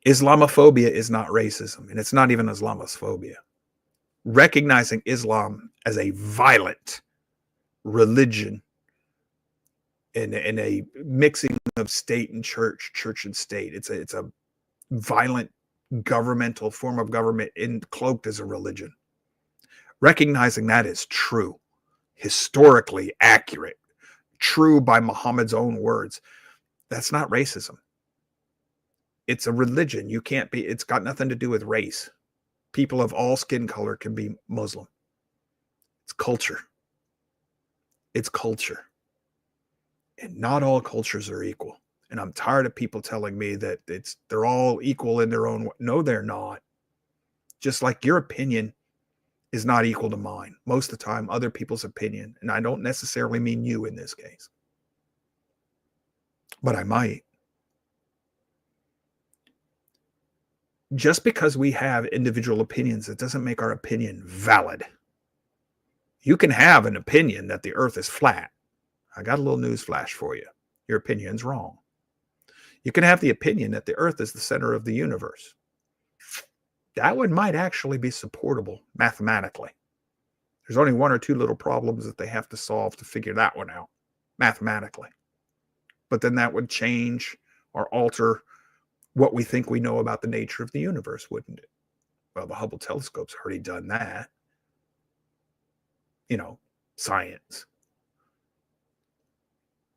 S2: Islamophobia is not racism, and it's not even Islamophobia. Recognizing Islam as a violent religion and a mixing of state and church and state. It's a violent governmental form of government cloaked as a religion. Recognizing that is true, historically accurate, true by Muhammad's own words. That's not racism. It's a religion. It's got nothing to do with race. People of all skin color can be Muslim. It's culture. It's culture. And not all cultures are equal. And I'm tired of people telling me that they're all equal in their own way. No, they're not. Just like your opinion is not equal to mine. Most of the time, other people's opinion, and I don't necessarily mean you in this case, but I might. Just because we have individual opinions, it doesn't make our opinion valid. You can have an opinion that the earth is flat. I got a little news flash for you. Your opinion's wrong. You can have the opinion that the earth is the center of the universe. That one might actually be supportable mathematically. There's only one or two little problems that they have to solve to figure that one out mathematically. But then that would change or alter what we think we know about the nature of the universe, wouldn't it? Well, the Hubble telescope's already done that. You know, science.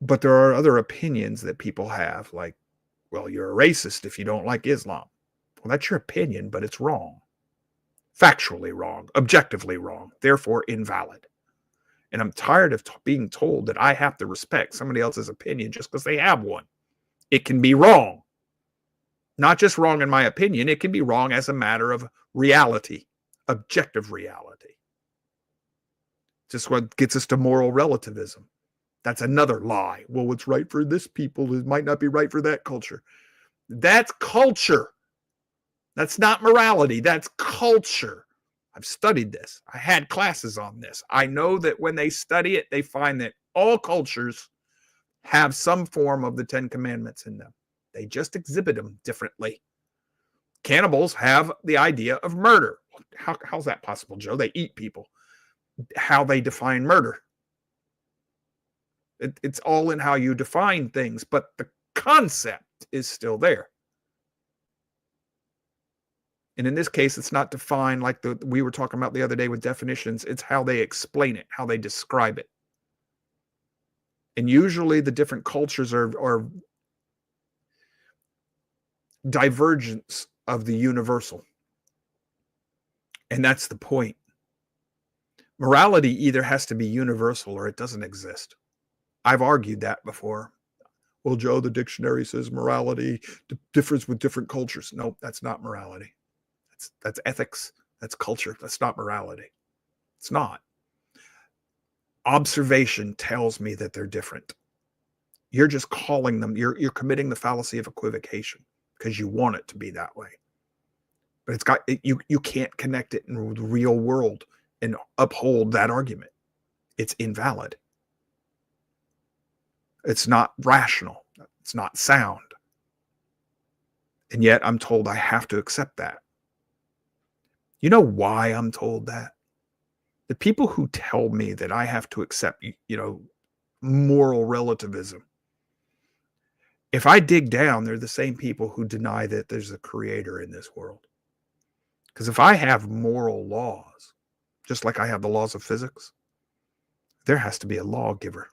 S2: But there are other opinions that people have, like, well, you're a racist if you don't like Islam. Well, that's your opinion, but it's wrong. Factually wrong, objectively wrong, therefore invalid. And I'm tired of being told that I have to respect somebody else's opinion just because they have one. It can be wrong. Not just wrong in my opinion, it can be wrong as a matter of reality, objective reality. Just what gets us to moral relativism. That's another lie. Well, what's right for this people, it might not be right for that culture. That's culture. That's not morality. That's culture. I've studied this. I had classes on this. I know that when they study it, they find that all cultures have some form of the 10 Commandments in them. They just exhibit them differently. Cannibals have the idea of murder. How's that possible, Joe? They eat people. How they define murder. It's all in how you define things, but the concept is still there. And in this case, it's not defined like we were talking about the other day with definitions. It's how they explain it, how they describe it. And usually the different cultures are divergence of the universal. And that's the point. Morality either has to be universal or it doesn't exist. I've argued that before. Well, Joe, the dictionary says morality differs with different cultures. No, that's not morality. That's ethics. That's culture. That's not morality. It's not. Observation tells me that they're different. You're just calling them, you're committing the fallacy of equivocation because you want it to be that way. But you can't connect it in the real world and uphold that argument. It's invalid. It's not rational. It's not sound. And yet I'm told I have to accept that. You know why I'm told that? The people who tell me that I have to accept, moral relativism, if I dig down, they're the same people who deny that there's a creator in this world. Because if I have moral laws, just like I have the laws of physics, there has to be a lawgiver.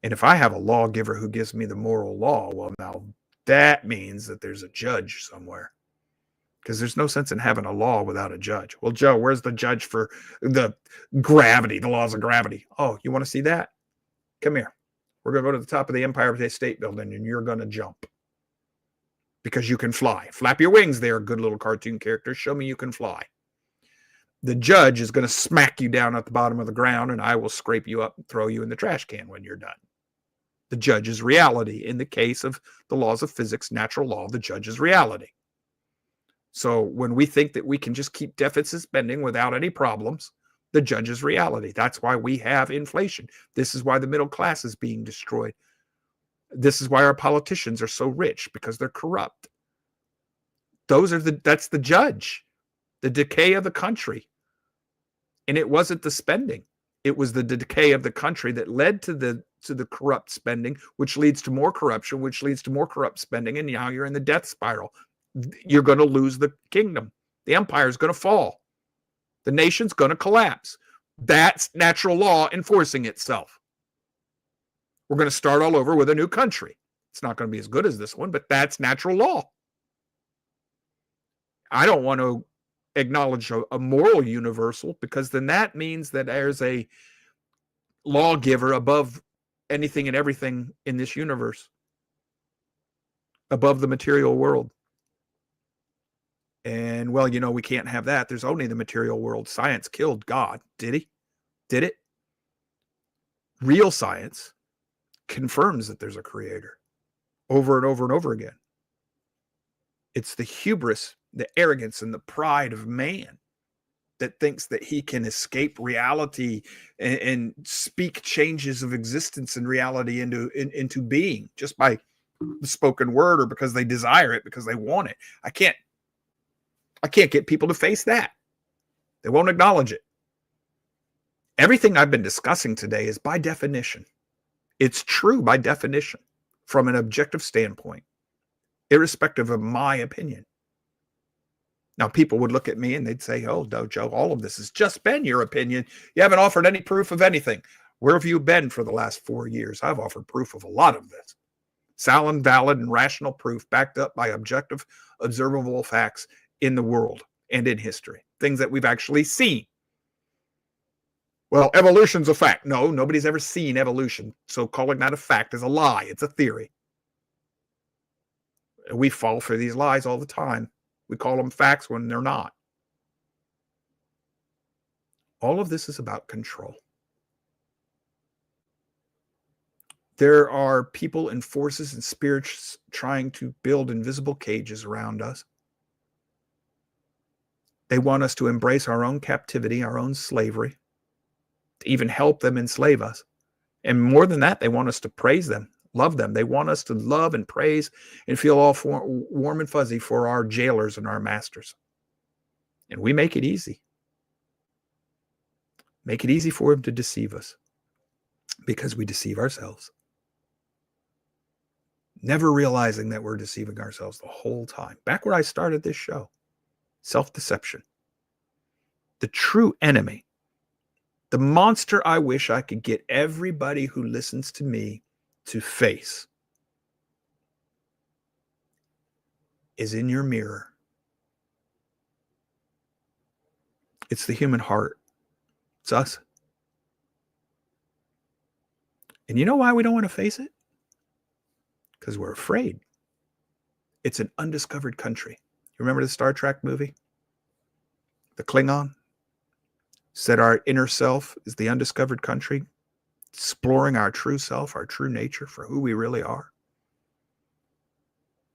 S2: And if I have a lawgiver who gives me the moral law, well, now that means that there's a judge somewhere. Because there's no sense in having a law without a judge. Well, Joe, where's the judge for the gravity, the laws of gravity? Oh, you want to see that? Come here. We're going to go to the top of the Empire State Building, and you're going to jump. Because you can fly. Flap your wings there, good little cartoon character. Show me you can fly. The judge is going to smack you down at the bottom of the ground, and I will scrape you up and throw you in the trash can when you're done. The judge is reality. In the case of the laws of physics, natural law, the judge is reality. So when we think that we can just keep deficit spending without any problems, the judge is reality. That's why we have inflation. This is why the middle class is being destroyed. This is why our politicians are so rich, because they're corrupt. That's the judge, the decay of the country. And it wasn't the spending. It was the decay of the country that led to the corrupt spending, which leads to more corruption, which leads to more corrupt spending. And now you're in the death spiral. You're going to lose the kingdom. The empire is going to fall. The nation's going to collapse. That's natural law enforcing itself. We're going to start all over with a new country. It's not going to be as good as this one, but that's natural law. I don't want to acknowledge a moral universal, because then that means that there's a lawgiver above anything and everything in this universe, above the material world. And, well, we can't have that. There's only the material world. Science killed God. Did he? Did it? Real science confirms that there's a creator over and over and over again. It's the hubris, the arrogance, and the pride of man that thinks that he can escape reality and speak changes of existence and reality into being just by the spoken word, or because they desire it, because they want it. I can't get people to face that. They won't acknowledge it. Everything I've been discussing today is by definition. It's true by definition from an objective standpoint, irrespective of my opinion. Now, people would look at me and they'd say, oh, no, Joe, all of this has just been your opinion. You haven't offered any proof of anything. Where have you been for the last 4 years? I've offered proof of a lot of this. Sound, valid, and rational proof backed up by objective, observable facts in the world and in history. Things that we've actually seen. Well, evolution's a fact. No, nobody's ever seen evolution. So calling that a fact is a lie. It's a theory. And we fall for these lies all the time. We call them facts when they're not. All of this is about control. There are people and forces and spirits trying to build invisible cages around us. They want us to embrace our own captivity, our own slavery, to even help them enslave us. And more than that, they want us to praise them, love them. They want us to love and praise and feel all warm and fuzzy for our jailers and our masters. And we make it easy. Make it easy for them to deceive us, because we deceive ourselves. Never realizing that we're deceiving ourselves the whole time. Back where I started this show. Self-deception. The true enemy. The monster I wish I could get everybody who listens to me to face is in your mirror. It's the human heart. It's us. And you know why we don't want to face it? Because we're afraid. It's an undiscovered country. You remember the Star Trek movie? The Klingon said our inner self is the undiscovered country, exploring our true self, our true nature for who we really are.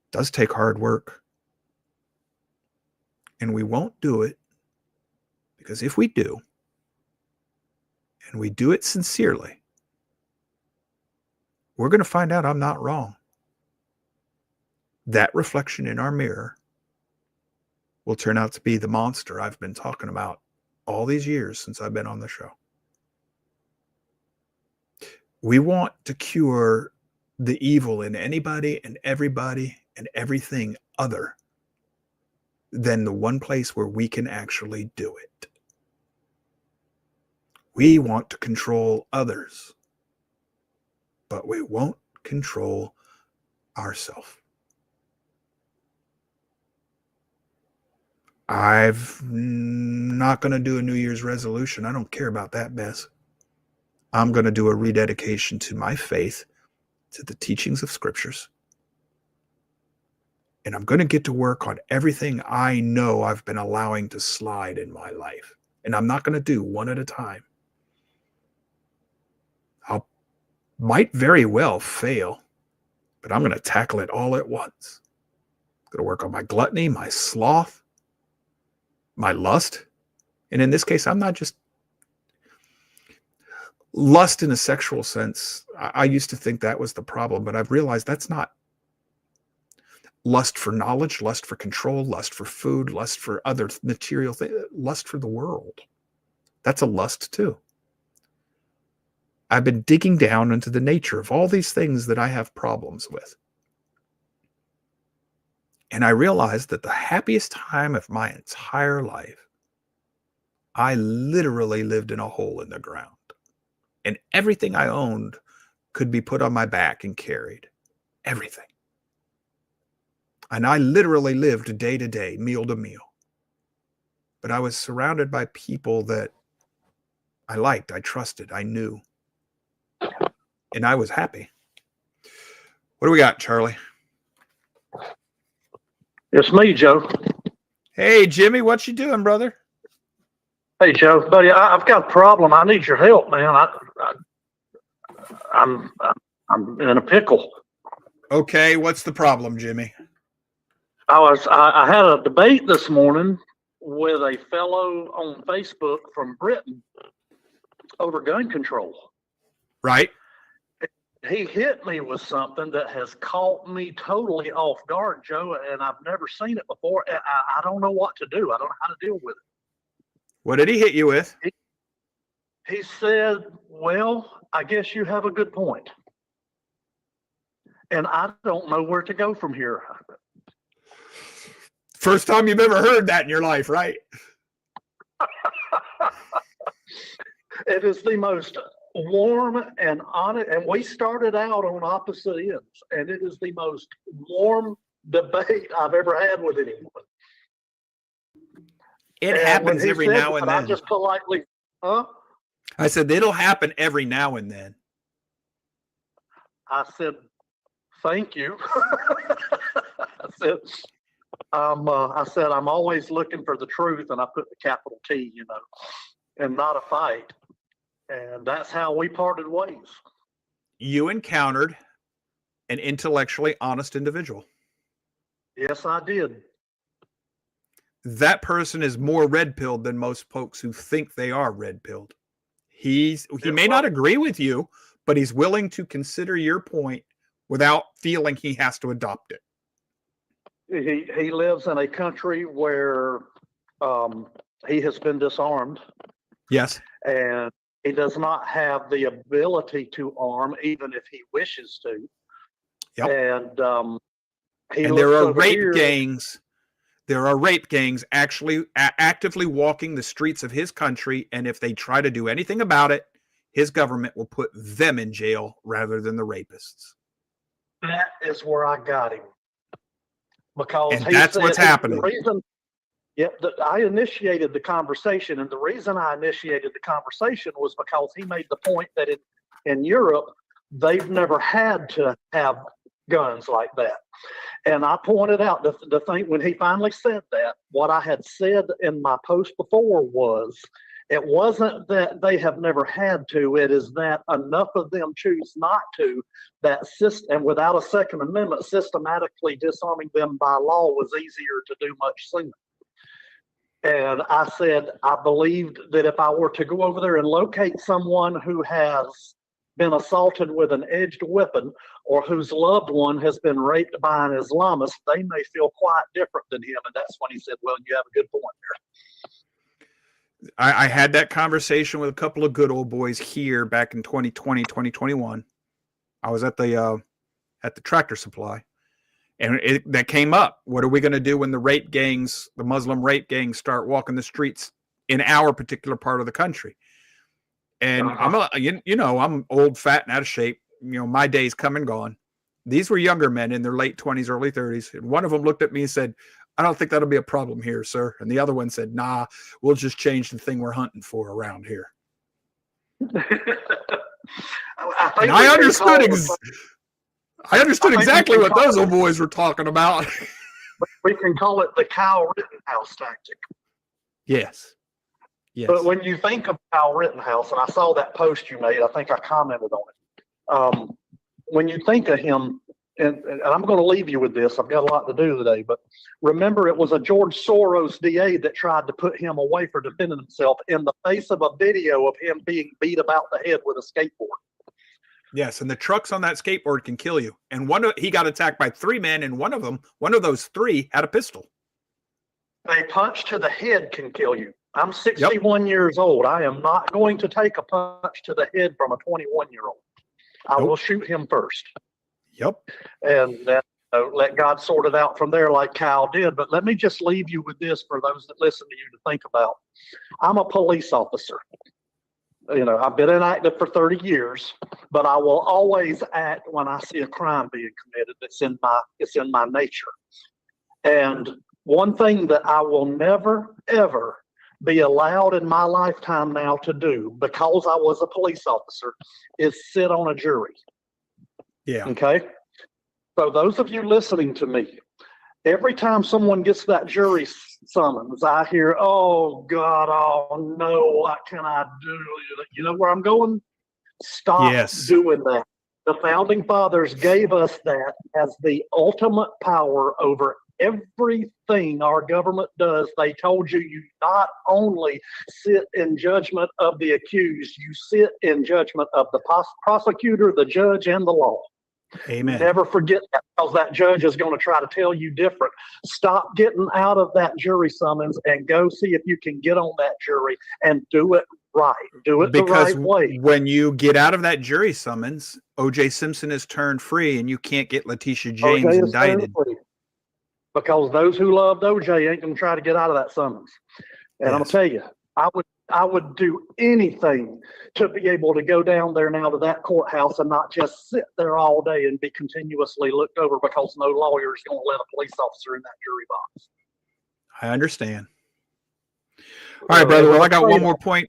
S2: It does take hard work. And we won't do it because if we do, and we do it sincerely, we're going to find out I'm not wrong. That reflection in our mirror will turn out to be the monster I've been talking about all these years since I've been on the show. We want to cure the evil in anybody and everybody and everything other than the one place where we can actually do it. We want to control others, but we won't control ourselves. I'm not going to do a New Year's resolution. I don't care about that mess. I'm going to do a rededication to my faith, to the teachings of scriptures. And I'm going to get to work on everything I know I've been allowing to slide in my life. And I'm not going to do one at a time. I might very well fail, but I'm going to tackle it all at once. I'm going to work on my gluttony, my sloth, my lust. And in this case, I'm not just lust in a sexual sense. I used to think that was the problem, but I've realized that's not lust for knowledge, lust for control, lust for food, lust for other material things, lust for the world. That's a lust too. I've been digging down into the nature of all these things that I have problems with. And I realized that the happiest time of my entire life, I literally lived in a hole in the ground. And everything I owned could be put on my back and carried. Everything. And I literally lived day to day, meal to meal. But I was surrounded by people that I liked, I trusted, I knew. And I was happy. What do we got, Charlie?
S4: It's me, Joe.
S2: Hey, Jimmy, what you doing, brother?
S4: Hey, Joe, buddy, I've got a problem. I need your help, man. I'm in a pickle.
S2: Okay, what's the problem, Jimmy?
S4: I had a debate this morning with a fellow on Facebook from Britain over gun control.
S2: Right.
S4: He hit me with something that has caught me totally off guard, Joe, and I've never seen it before. I don't know what to do. I don't know how to deal with it.
S2: What did he hit you with?
S4: He said, well, I guess you have a good point. And I don't know where to go from here.
S2: First time you've ever heard that in your life, right?
S4: It is the most warm and honest, and we started out on opposite ends, and it is the most warm debate I've ever had with anyone.
S2: It happens every now and then.
S4: I just politely,
S2: I said, it'll happen every now and then.
S4: I said, thank you. I said, I'm always looking for the truth, and I put the capital T, and not a fight. And that's how we parted ways.
S2: You encountered an intellectually honest individual.
S4: Yes, I did.
S2: That person is more red-pilled than most folks who think they are red-pilled. He may not agree with you, but he's willing to consider your point without feeling he has to adopt it.
S4: He lives in a country where he has been disarmed.
S2: Yes.
S4: And he does not have the ability to arm, even if he wishes to.
S2: Yep.
S4: And
S2: there are rape gangs. There are rape gangs actually actively walking the streets of his country, and if they try to do anything about it, his government will put them in jail rather than the rapists.
S4: That is where I got him. Because
S2: that's what's happening.
S4: I initiated the conversation, and the reason I initiated the conversation was because he made the point that in Europe, they've never had to have guns like that. And I pointed out the thing when he finally said that, what I had said in my post before was, it wasn't that they have never had to, it is that enough of them choose not to, and without a Second Amendment, systematically disarming them by law was easier to do much sooner. And I said, I believed that if I were to go over there and locate someone who has been assaulted with an edged weapon or whose loved one has been raped by an Islamist, they may feel quite different than him. And that's when he said, well, you have a good point there.
S2: I had that conversation with a couple of good old boys here back in 2020, 2021. I was at the Tractor Supply, and that came up. What are we going to do when the Muslim rape gangs start walking the streets in our particular part of the country? And I'm old, fat, and out of shape. My days come and gone. These were younger men in their late 20s, early 30s. And one of them looked at me and said, I don't think that'll be a problem here, sir. And the other one said, nah, we'll just change the thing we're hunting for around here. I understood exactly what those old boys were talking about.
S4: We can call it the Kyle Rittenhouse tactic.
S2: Yes.
S4: But when you think of Kyle Rittenhouse, and I saw that post you made, I think I commented on it. When you think of him, and I'm going to leave you with this, I've got a lot to do today, but remember it was a George Soros DA that tried to put him away for defending himself in the face of a video of him being beat about the head with a skateboard.
S2: Yes, and the trucks on that skateboard can kill you. And he got attacked by 3 men, and one of those 3 had a pistol.
S4: A punch to the head can kill you. I'm 61 years old. I am not going to take a punch to the head from a 21-year-old. I will shoot him first.
S2: Yep.
S4: And then let God sort it out from there like Kyle did. But let me just leave you with this for those that listen to you to think about. I'm a police officer. I've been inactive for 30 years, but I will always act when I see a crime being committed. It's in my nature. And one thing that I will never, ever be allowed in my lifetime now to do, because I was a police officer, is sit on a jury.
S2: Yeah.
S4: Okay? So those of you listening to me, every time someone gets that jury summons, I hear, oh, God, oh, no, what can I do? You know where I'm going? Stop doing that. The Founding Fathers gave us that as the ultimate power over everything our government does. They told you not only sit in judgment of the accused, you sit in judgment of the prosecutor, the judge, and the law.
S2: Amen.
S4: Never forget that, because that judge is going to try to tell you different. Stop getting out of that jury summons and go see if you can get on that jury and do it right. Do it the right way.
S2: When you get out of that jury summons, O.J. Simpson is turned free, and you can't get Letitia James indicted.
S4: Because those who loved O.J. ain't going to try to get out of that summons. And I'm going to tell you, I would do anything to be able to go down there now to that courthouse and not just sit there all day and be continuously looked over because no lawyer is going to let a police officer in that jury box.
S2: I understand. All right, brother. Well, I got one more point.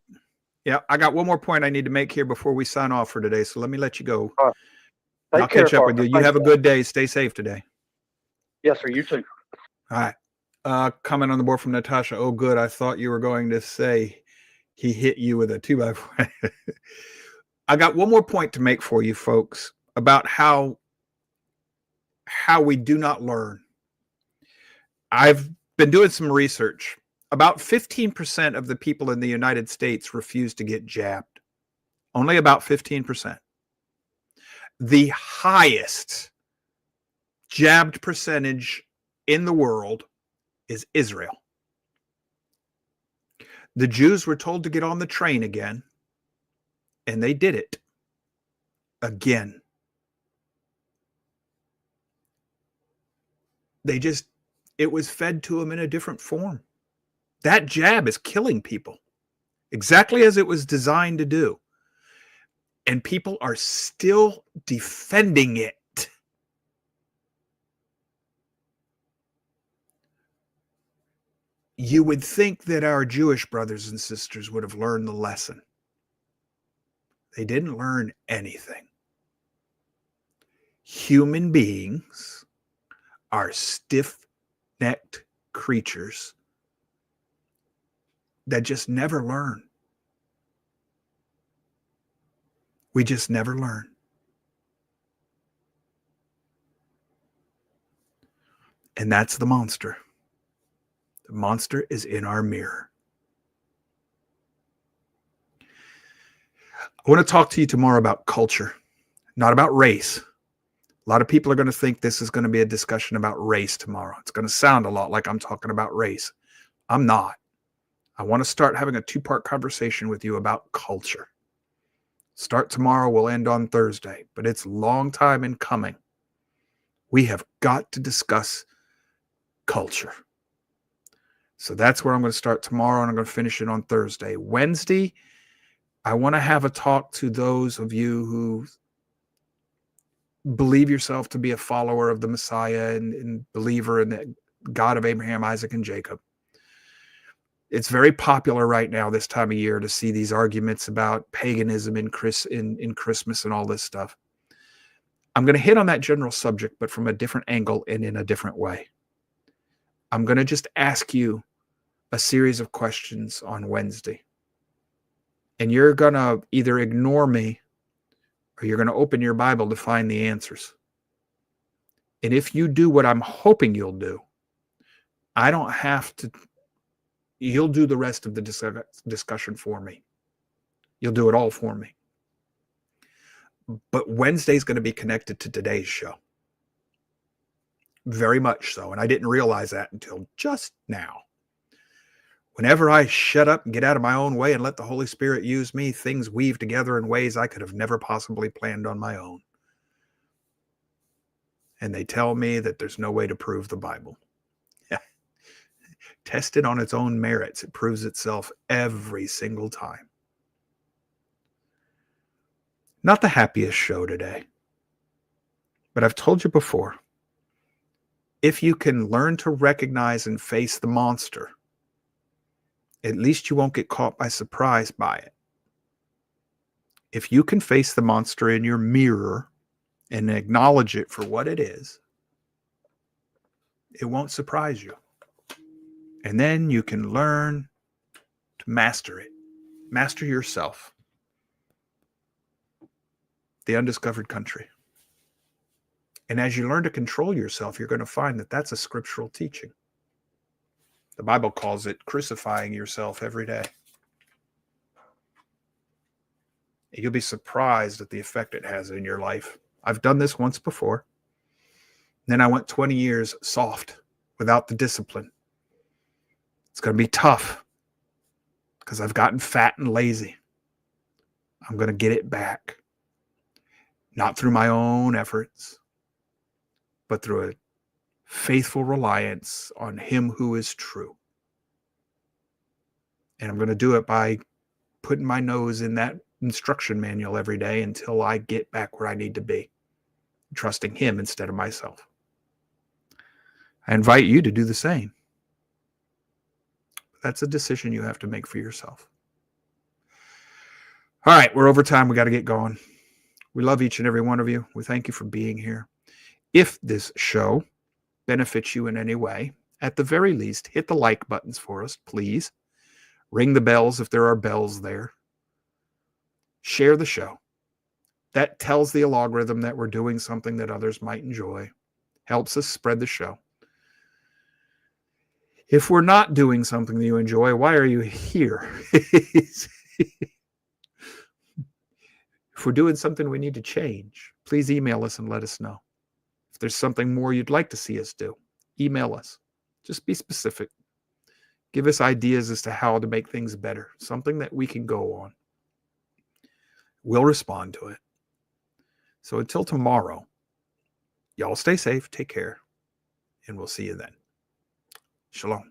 S2: Yeah, I got one more point I need to make here before we sign off for today. So let me let you go.
S4: All right.
S2: I'll catch up with you. You have a good day. Stay safe today.
S4: Yes, sir. You too.
S2: All right. Comment on the board from Natasha. Oh, good. I thought you were going to say he hit you with a 2x4. I got one more point to make for you folks about how we do not learn. I've been doing some research. About 15% of the people in the United States refuse to get jabbed. Only about 15%. The highest jabbed percentage in the world is Israel. The Jews were told to get on the train again, and they did it again. It was fed to them in a different form. That jab is killing people, exactly as it was designed to do. And people are still defending it. You would think that our Jewish brothers and sisters would have learned the lesson. They didn't learn anything. Human beings are stiff-necked creatures that just never learn. We just never learn. And that's the monster. The monster is in our mirror. I want to talk to you tomorrow about culture, not about race. A lot of people are going to think this is going to be a discussion about race tomorrow. It's going to sound a lot like I'm talking about race. I'm not. I want to start having a two-part conversation with you about culture. Start tomorrow, we'll end on Thursday, but it's a long time in coming. We have got to discuss culture. So that's where I'm going to start tomorrow, and I'm going to finish it on Thursday. Wednesday, I want to have a talk to those of you who believe yourself to be a follower of the Messiah and believer in the God of Abraham, Isaac, and Jacob. It's very popular right now this time of year to see these arguments about paganism in Christmas and all this stuff. I'm going to hit on that general subject, but from a different angle and in a different way. I'm going to just ask you a series of questions on Wednesday. And you're going to either ignore me or you're going to open your Bible to find the answers. And if you do what I'm hoping you'll do, I don't have to. You'll do the rest of the discussion for me. You'll do it all for me. But Wednesday's going to be connected to today's show. Very much so. And I didn't realize that until just now. Whenever I shut up and get out of my own way and let the Holy Spirit use me, things weave together in ways I could have never possibly planned on my own. And they tell me that there's no way to prove the Bible. Tested on its own merits, it proves itself every single time. Not the happiest show today. But I've told you before, if you can learn to recognize and face the monster, at least you won't get caught by surprise by it. If you can face the monster in your mirror and acknowledge it for what it is, it won't surprise you. And then you can learn to master it. Master yourself. The undiscovered country. And as you learn to control yourself, you're going to find that that's a scriptural teaching. The Bible calls it crucifying yourself every day. You'll be surprised at the effect it has in your life. I've done this once before. Then I went 20 years soft without the discipline. It's going to be tough because I've gotten fat and lazy. I'm going to get it back. Not through my own efforts, but through a faithful reliance on Him who is true. And I'm going to do it by putting my nose in that instruction manual every day until I get back where I need to be, trusting Him instead of myself. I invite you to do the same. That's a decision you have to make for yourself. All right, we're over time. We got to get going. We love each and every one of you. We thank you for being here. If this show benefits you in any way, at the very least, hit the like buttons for us, please. Ring the bells if there are bells there. Share the show. That tells the algorithm that we're doing something that others might enjoy. Helps us spread the show. If we're not doing something that you enjoy, why are you here? If we're doing something we need to change, please email us and let us know. If there's something more you'd like to see us do, email us. Just be specific. Give us ideas as to how to make things better, something that we can go on. We'll respond to it. So until tomorrow, y'all stay safe, take care, and we'll see you then. Shalom.